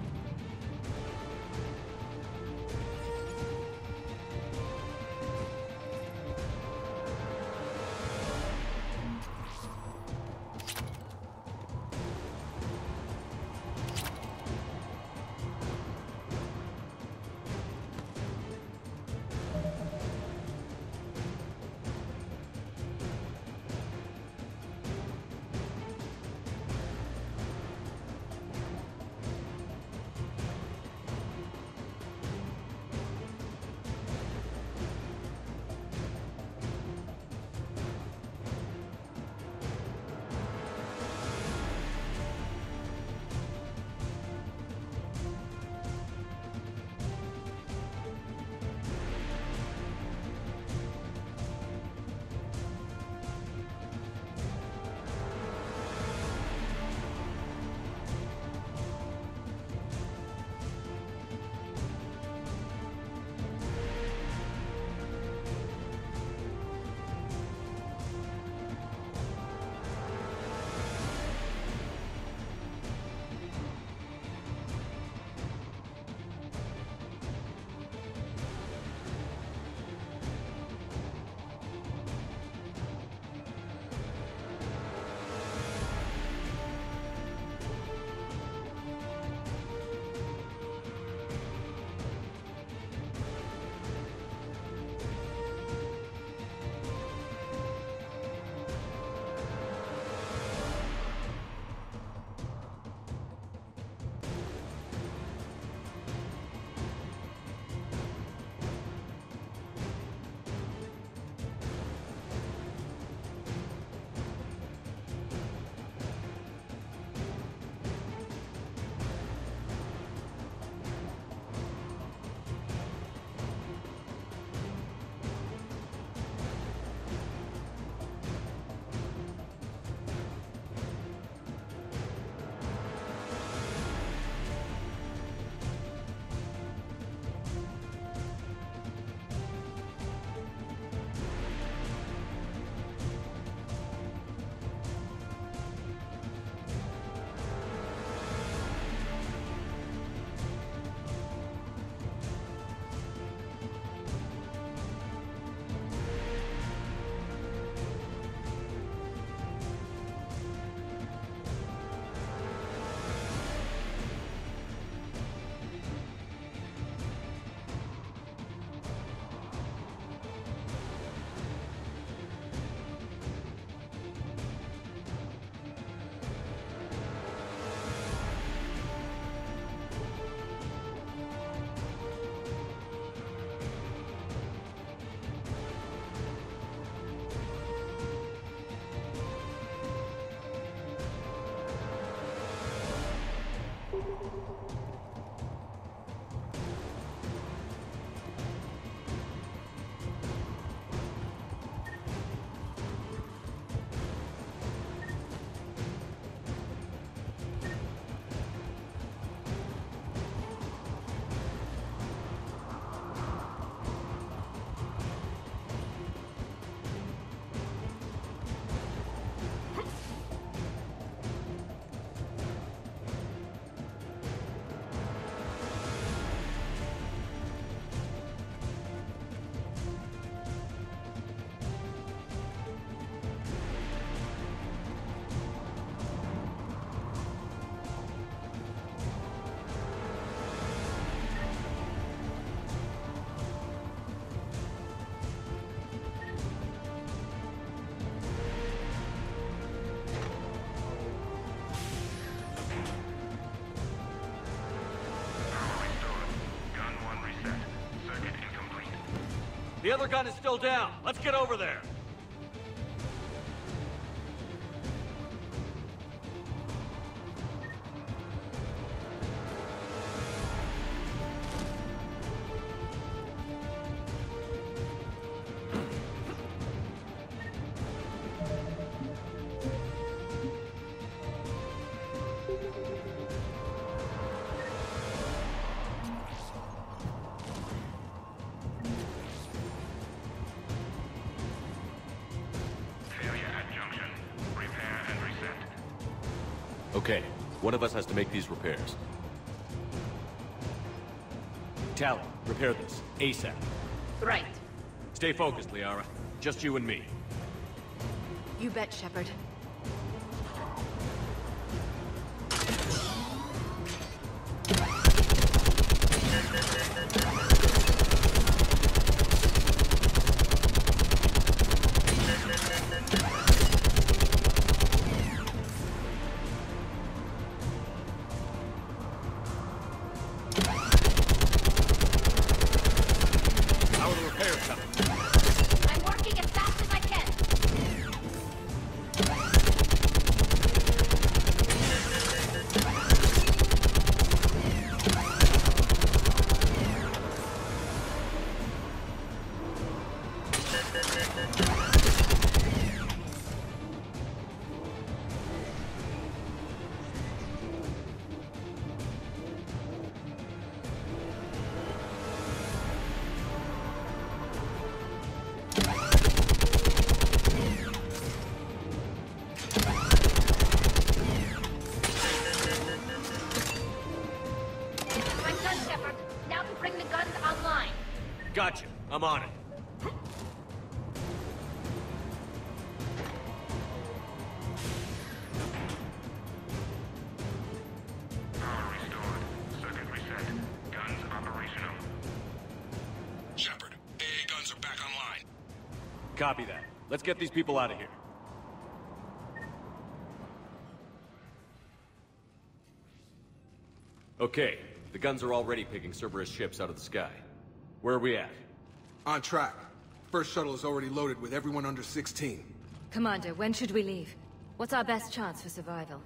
The other gun is still down. Let's get over there. Okay, one of us has to make these repairs. Tally, repair this, ASAP. Right. Stay focused, Liara. Just you and me. You bet, Shepard. Gotcha. I'm on it. Power restored. Circuit reset. Guns operational. Shepard, AA guns are back online. Copy that. Let's get these people out of here. Okay, the guns are already picking Cerberus ships out of the sky. Where are we at? On track. First shuttle is already loaded with everyone under 16. Commander, when should we leave? What's our best chance for survival?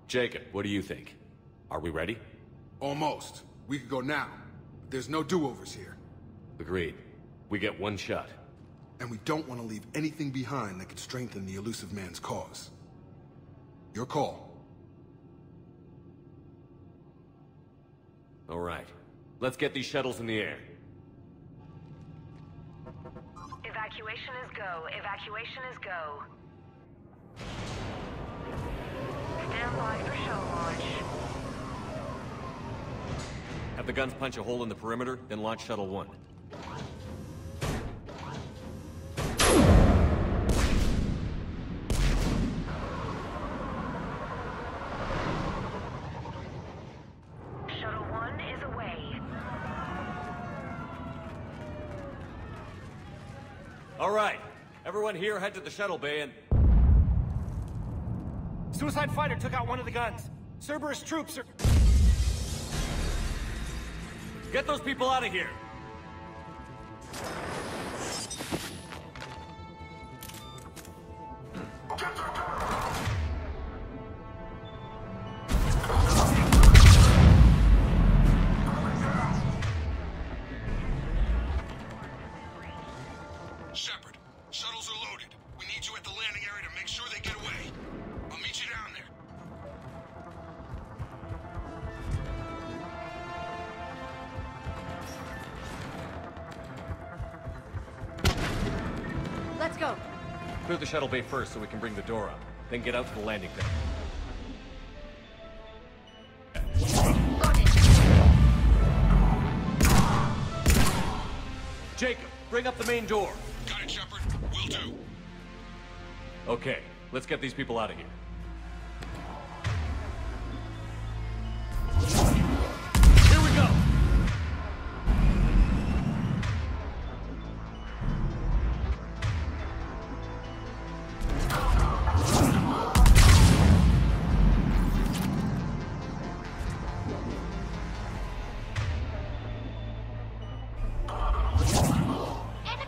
Jacob, what do you think? Are we ready? Almost. We could go now. But there's no do-overs here. Agreed. We get one shot. And we don't want to leave anything behind that could strengthen the elusive man's cause. Your call. All right. Let's get these shuttles in the air. Evacuation is go. Evacuation is go. Stand by for shuttle launch. Have the guns punch a hole in the perimeter, then launch Shuttle 1. Shuttle 1 is away. All right. Everyone here head to the shuttle bay and... Suicide fighter took out one of the guns. Cerberus troops are... Get those people out of here! Shepard, shuttles are loaded. We need you at the landing area to make sure they get away. I'll meet you down there. Let's go. Clear the shuttle bay first so we can bring the door up. Then get out to the landing pad. Jacob, bring up the main door. Got it, Shepard. Will do. Okay, let's get these people out of here. Here we go! Enemy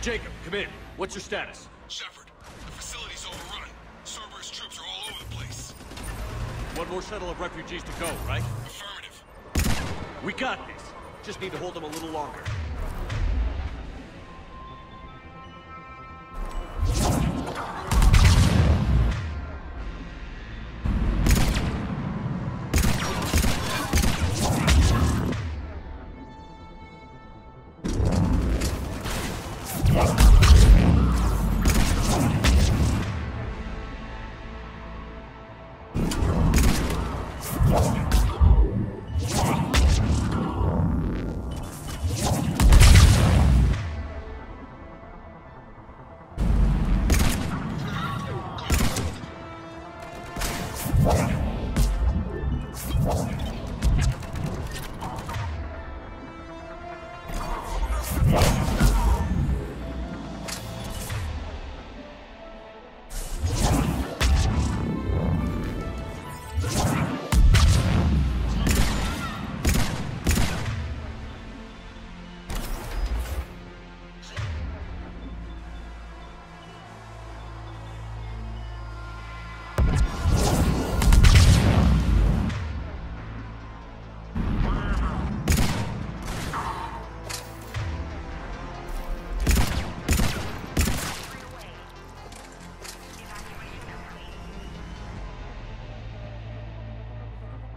Jacob, come in. What's your status? Shepard, the facility's overrun. Cerberus troops are all over the place. One more shuttle of refugees to go, right? Affirmative. We got this. Just need to hold them a little longer.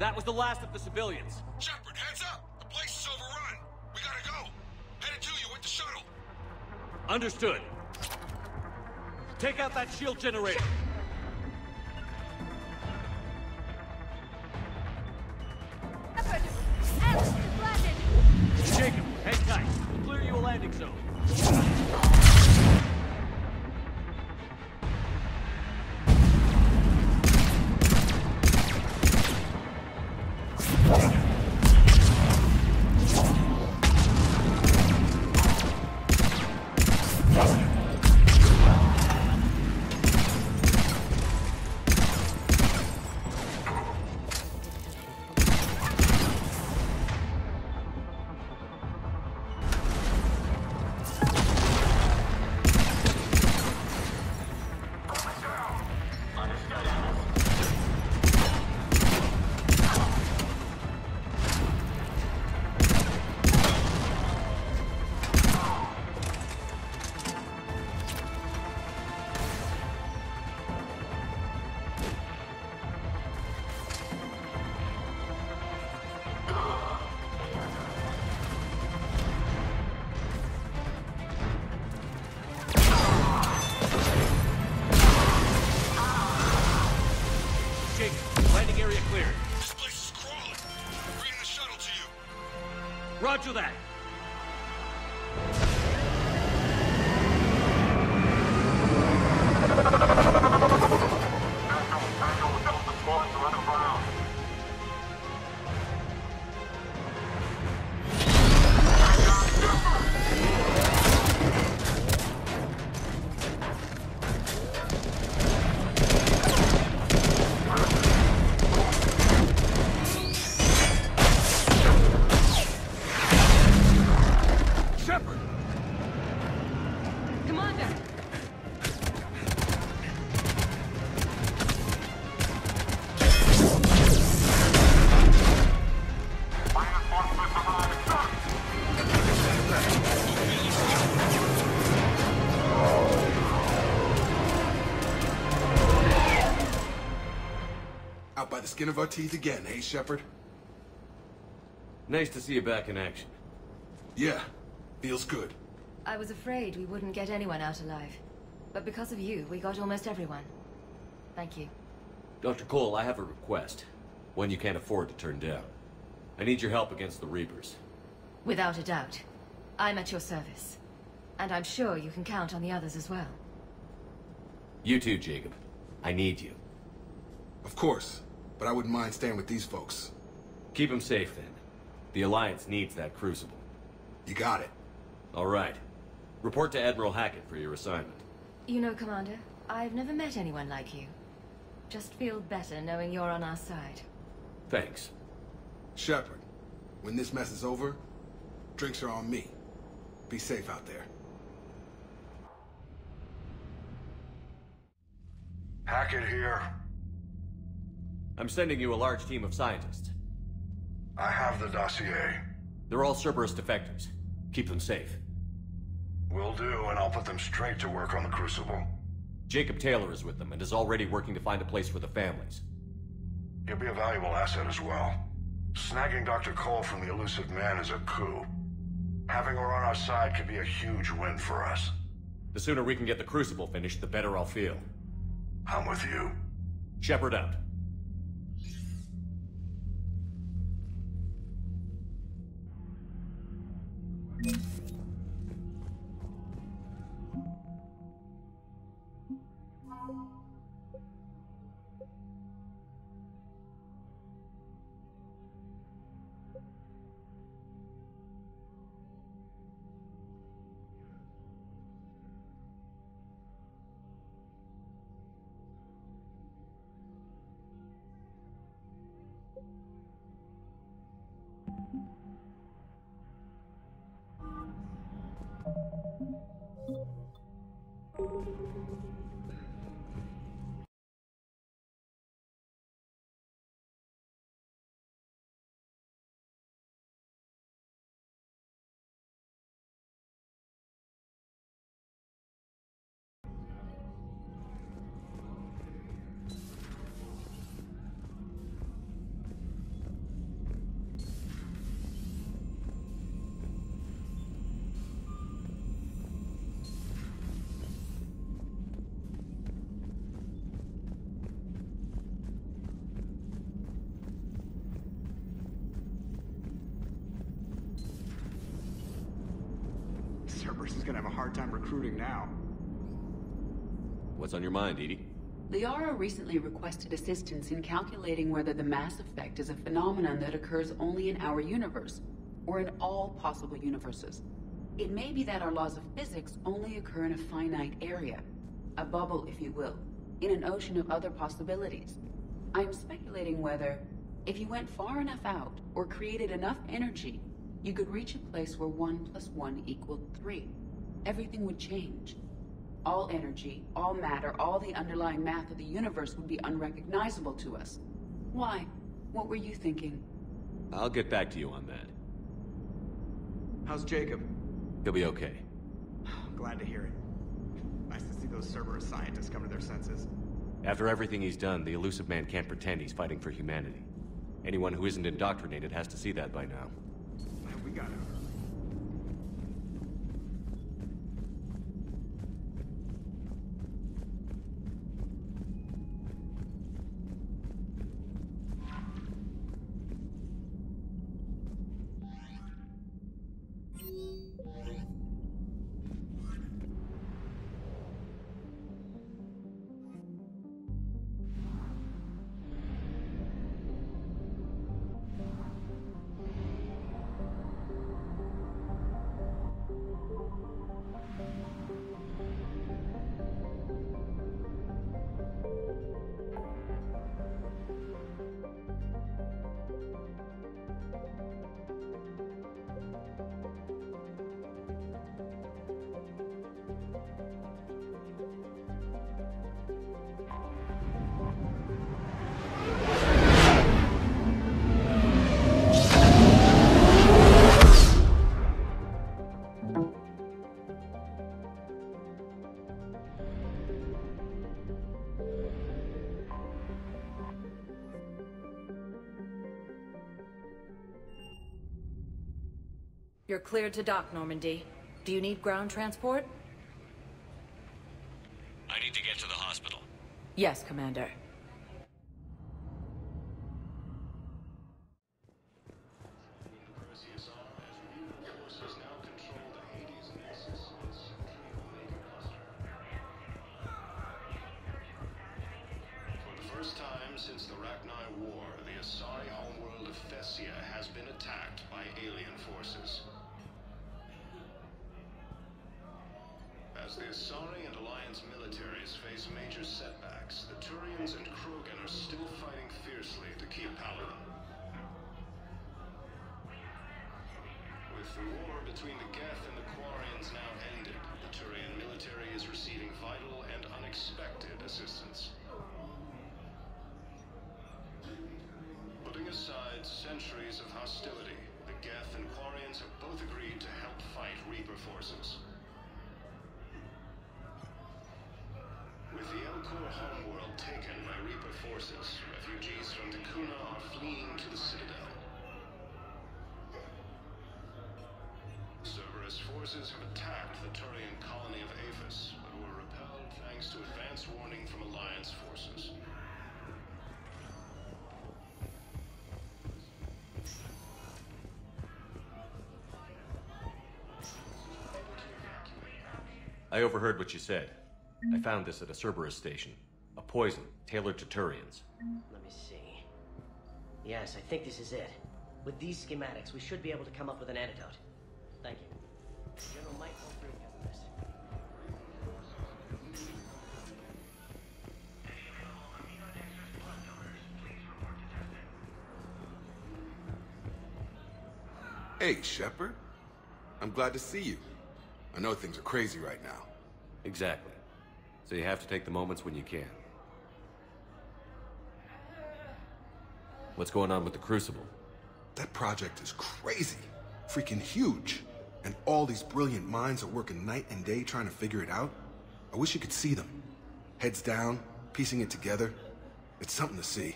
That was the last of the civilians. Shepard, heads up! The place is overrun! We gotta go! Headed to you with the shuttle! Understood. Take out that shield generator. Jacob, hang tight. We'll clear you a landing zone. Roger that. Out by the skin of our teeth again, hey, Shepard? Nice to see you back in action. Yeah, feels good. I was afraid we wouldn't get anyone out alive. But because of you, we got almost everyone. Thank you. Dr. Cole, I have a request. One you can't afford to turn down. I need your help against the Reapers. Without a doubt. I'm at your service. And I'm sure you can count on the others as well. You too, Jacob. I need you. Of course, but I wouldn't mind staying with these folks. Keep them safe, then. The Alliance needs that crucible. You got it. All right. Report to Admiral Hackett for your assignment. You know, Commander, I've never met anyone like you. Just feel better knowing you're on our side. Thanks. Shepard, when this mess is over, drinks are on me. Be safe out there. Hackett here. I'm sending you a large team of scientists. I have the dossier. They're all Cerberus defectors. Keep them safe. Will do, and I'll put them straight to work on the Crucible. Jacob Taylor is with them and is already working to find a place for the families. He'll be a valuable asset as well. Snagging Dr. Cole from the elusive man is a coup. Having her on our side could be a huge win for us. The sooner we can get the Crucible finished, the better I'll feel. I'm with you. Shepard out. Cerberus is gonna have a hard time recruiting now. What's on your mind, Edie? Liara recently requested assistance in calculating whether the mass effect is a phenomenon that occurs only in our universe, or in all possible universes. It may be that our laws of physics only occur in a finite area, a bubble, if you will, in an ocean of other possibilities. I am speculating whether, if you went far enough out, or created enough energy, you could reach a place where 1 + 1 = 3. Everything would change. All energy, all matter, all the underlying math of the universe would be unrecognizable to us. Why? What were you thinking? I'll get back to you on that. How's Jacob? He'll be okay. Glad to hear it. Nice to see those Cerberus scientists come to their senses. After everything he's done, the elusive man can't pretend he's fighting for humanity. Anyone who isn't indoctrinated has to see that by now. We got it. You're cleared to dock, Normandy. Do you need ground transport? I need to get to the hospital. Yes, Commander. As the Asari and Alliance militaries face major setbacks, the Turians and Krogan are still fighting fiercely to keep Paladin. With the war between the Geth and the Quarians now ended, the Turian military is receiving vital and unexpected assistance. Reaper forces. With the El-Khor homeworld taken by Reaper forces, refugees from Takuna are fleeing to the Citadel. Cerberus forces have attacked the Turian colony of Aphis, but were repelled thanks to advance warning from Alliance forces. I overheard what you said. I found this at a Cerberus station. A poison, tailored to Turians. Let me see. Yes, I think this is it. With these schematics, we should be able to come up with an antidote. Thank you. The General might go through because of this. Hey, Shepard. I'm glad to see you. I know things are crazy right now. Exactly. So you have to take the moments when you can. What's going on with the Crucible? That project is crazy. Freaking huge. And all these brilliant minds are working night and day trying to figure it out. I wish you could see them. Heads down, piecing it together. It's something to see.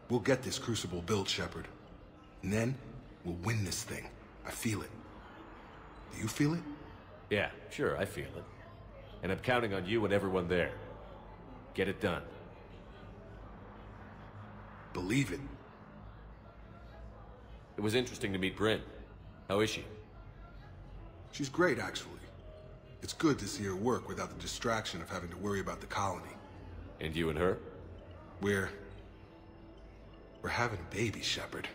We'll get this Crucible built, Shepard. And then, we'll win this thing. I feel it. Do you feel it? Yeah, sure, I feel it. And I'm counting on you and everyone there. Get it done. Believe it. It was interesting to meet Bryn. How is she? She's great, actually. It's good to see her work without the distraction of having to worry about the colony. And you and her? We're having a baby, Shepard.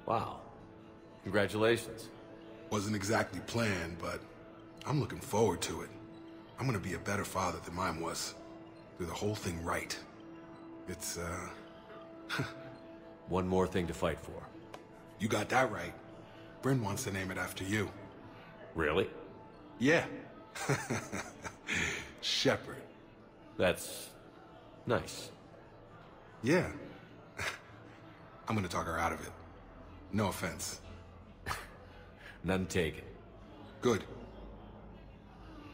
Wow. Congratulations. Wasn't exactly planned, but I'm looking forward to it. I'm gonna be a better father than mine was. Do the whole thing right. It's, One more thing to fight for. You got that right. Bryn wants to name it after you. Really? Yeah. Shepard. That's nice. Yeah. I'm gonna talk her out of it. No offense. None taken. Good.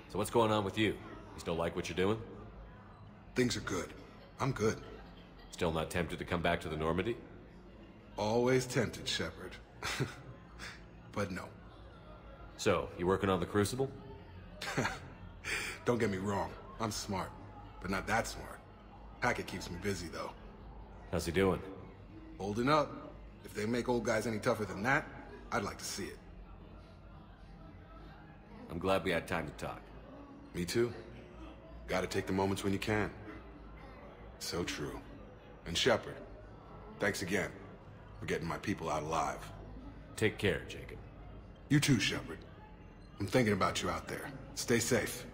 So what's going on with you? You still like what you're doing? Things are good. I'm good. Still not tempted to come back to the Normandy? Always tempted, Shepard. But no. So, you working on the Crucible? Don't get me wrong. I'm smart. But not that smart. Hackett keeps me busy, though. How's he doing? Holding up. If they make old guys any tougher than that, I'd like to see it. I'm glad we had time to talk. Me too. Gotta take the moments when you can. So true. And Shepard, thanks again for getting my people out alive. Take care, Jacob. You too, Shepard. I'm thinking about you out there. Stay safe.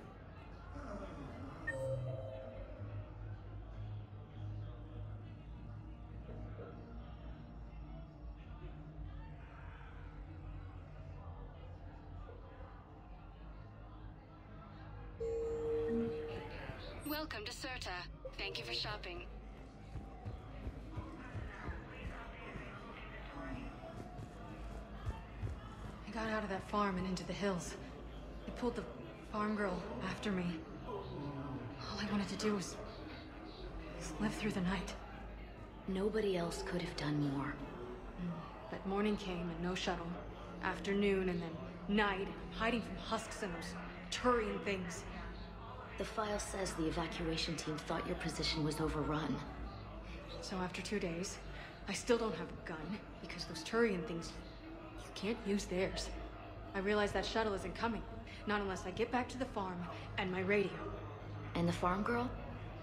Welcome to Serta. Thank you for shopping. I got out of that farm and into the hills. They pulled the farm girl after me. All I wanted to do was live through the night. Nobody else could have done more. But morning came and no shuttle. Afternoon and then night, and I'm hiding from husks and those Turian things. The file says the evacuation team thought your position was overrun. So after 2 days, I still don't have a gun, because those Turian things, you can't use theirs. I realize that shuttle isn't coming, not unless I get back to the farm and my radio. And the farm girl?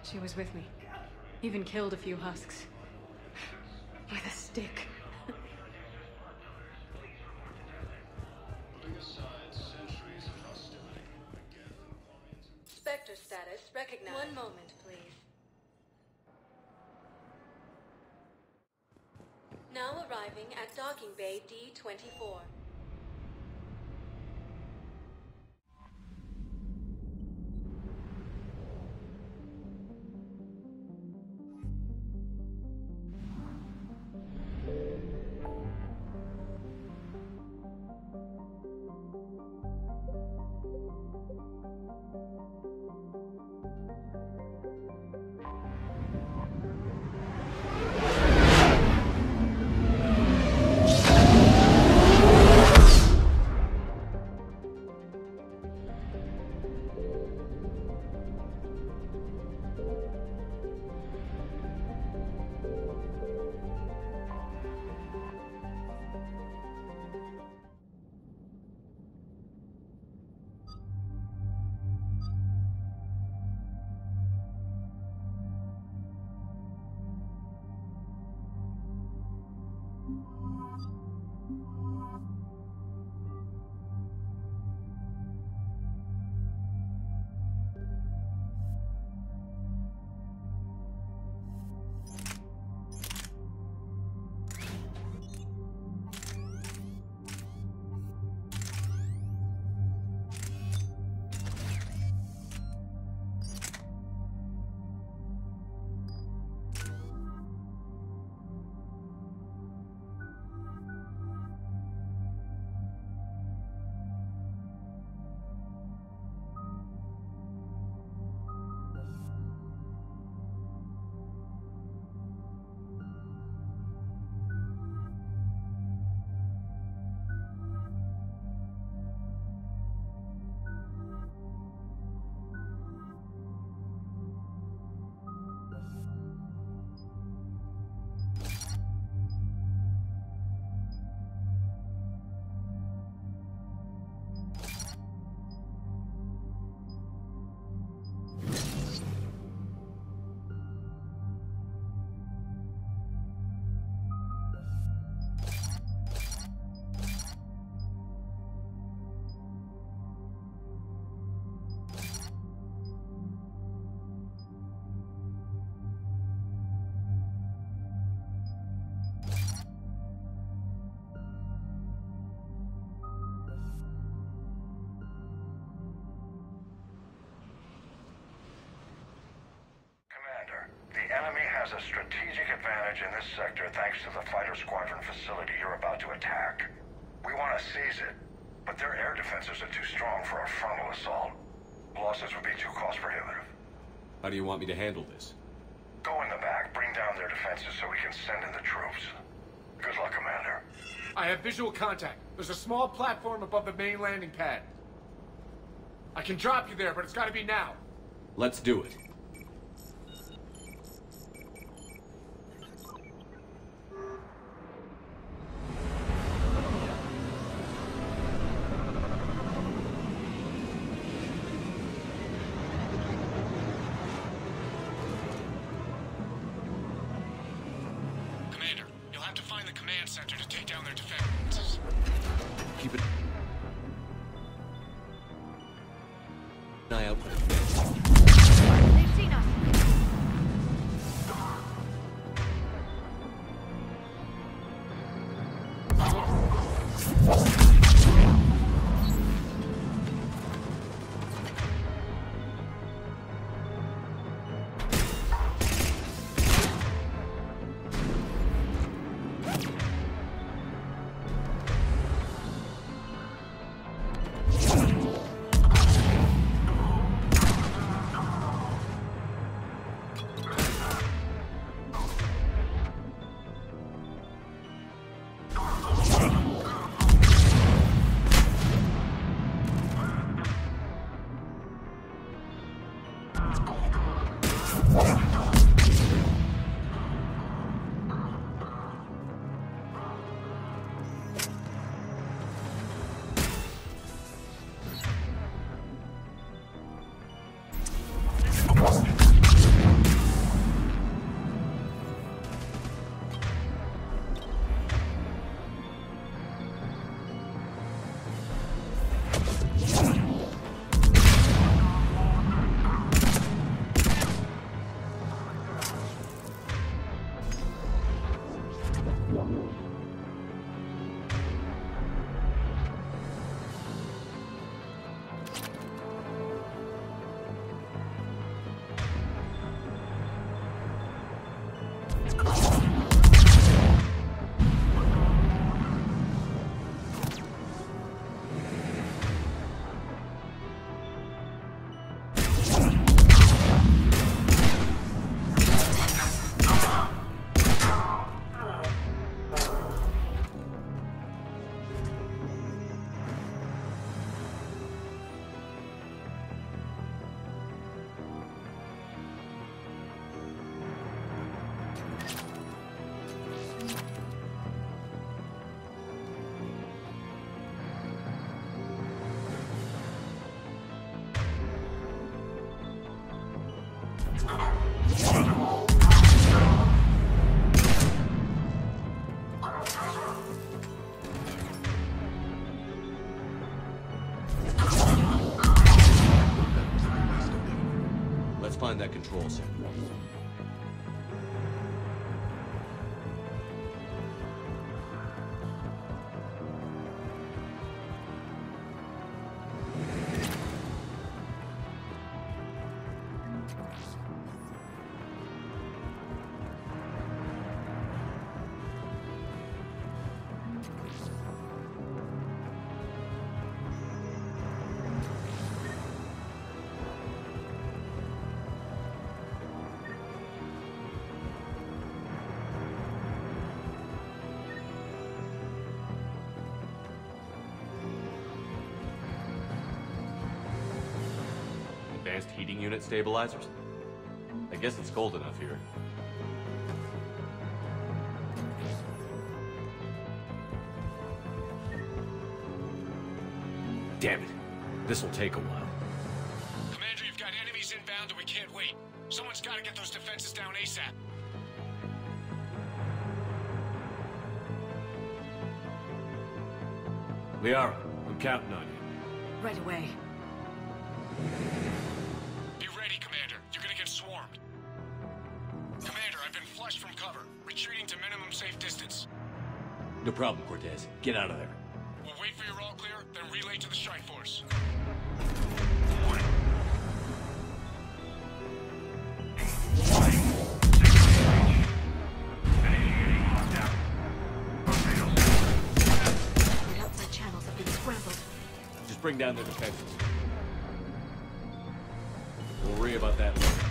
She was with me. Even killed a few husks. With a stick. Spectre status recognized. One moment, please. Now arriving at docking bay D-24. has a strategic advantage in this sector thanks to the fighter squadron facility you're about to attack. We want to seize it, but their air defenses are too strong for a frontal assault. Losses would be too cost prohibitive. How do you want me to handle this? Go in the back, bring down their defenses so we can send in the troops. Good luck, Commander. I have visual contact. There's a small platform above the main landing pad. I can drop you there, but it's gotta be now. Let's do it. Commander, you'll have to find the command center to take down their defenses. Keep it. An eye out for the command. They've seen us. Let's find that control center. Advanced heating unit stabilizers? I guess it's cold enough here. Damn it. This'll take a while. Commander, you've got enemies inbound and we can't wait. Someone's got to get those defenses down ASAP. Liara, I'm counting on you. Right away. Be ready, Commander. You're gonna get swarmed. Commander, I've been flushed from cover. Retreating to minimum safe distance. No problem, Cortez. Get out of there. We'll wait for your all clear, then relay to the strike force. The outside channels have been scrambled. Just bring down their defenses. We'll worry about that later.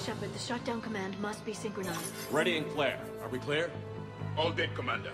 Shepard, the shutdown command must be synchronized. Ready and flare. Are we clear? All dead, Commander.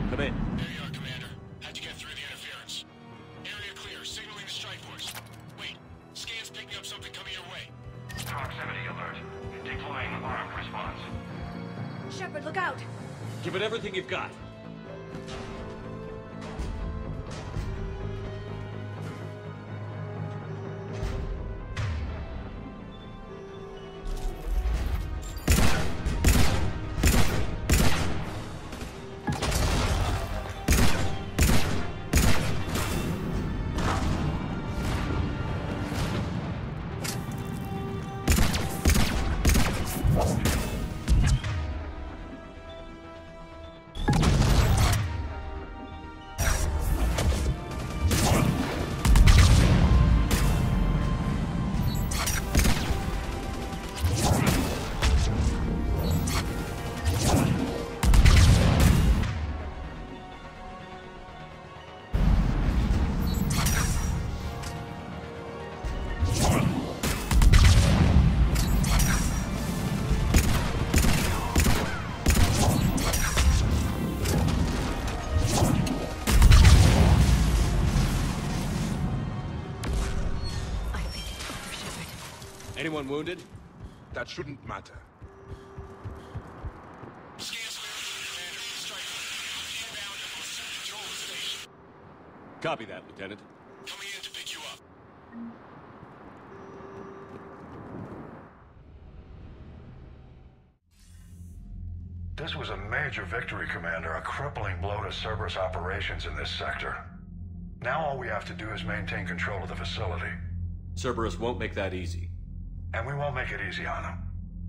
Come in. There you are, Commander. How'd you get through the interference? Area clear, signaling the strike force. Wait, scan's picking up something coming your way. Proximity alert. Deploy Deploying armed response. Shepard, look out! Give it everything you've got. Anyone wounded? That shouldn't matter. Copy that, Lieutenant. Coming in to pick you up. This was a major victory, Commander. A crippling blow to Cerberus operations in this sector. Now all we have to do is maintain control of the facility. Cerberus won't make that easy. And we won't make it easy on them.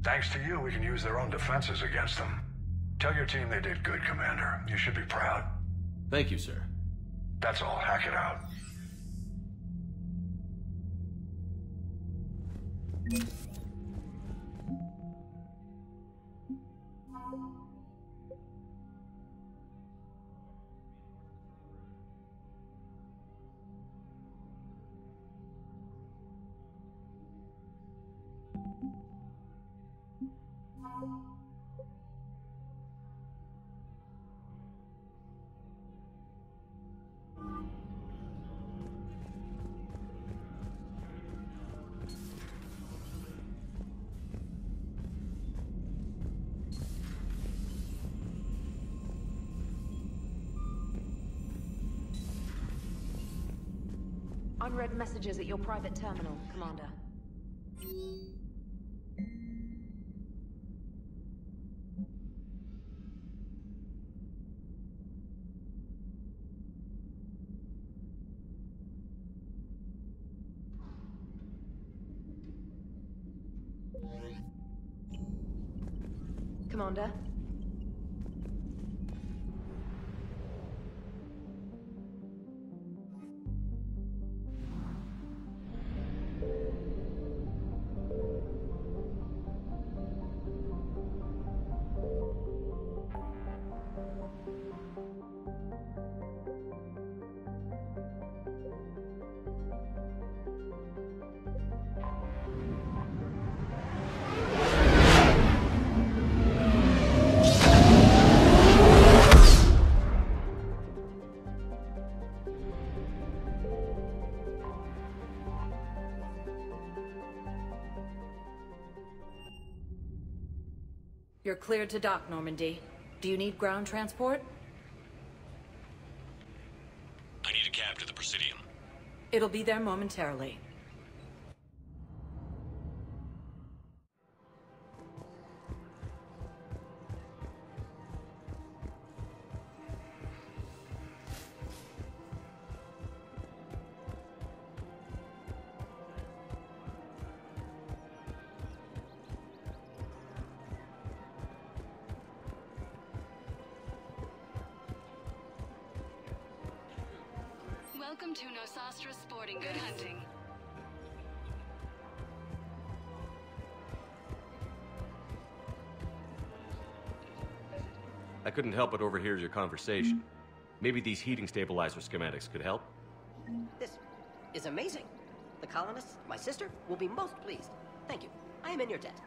Thanks to you, we can use their own defenses against them. Tell your team they did good, Commander. You should be proud. Thank you, sir. That's all. Hack it out. Unread messages at your private terminal, Commander. Commander? You're cleared to dock, Normandy. Do you need ground transport? I need a cab to the Presidium. It'll be there momentarily. Welcome to Nosastra Sporting Good Hunting. I couldn't help but overhear your conversation. Maybe these heating stabilizer schematics could help? This is amazing. The colonists, my sister, will be most pleased. Thank you. I am in your debt.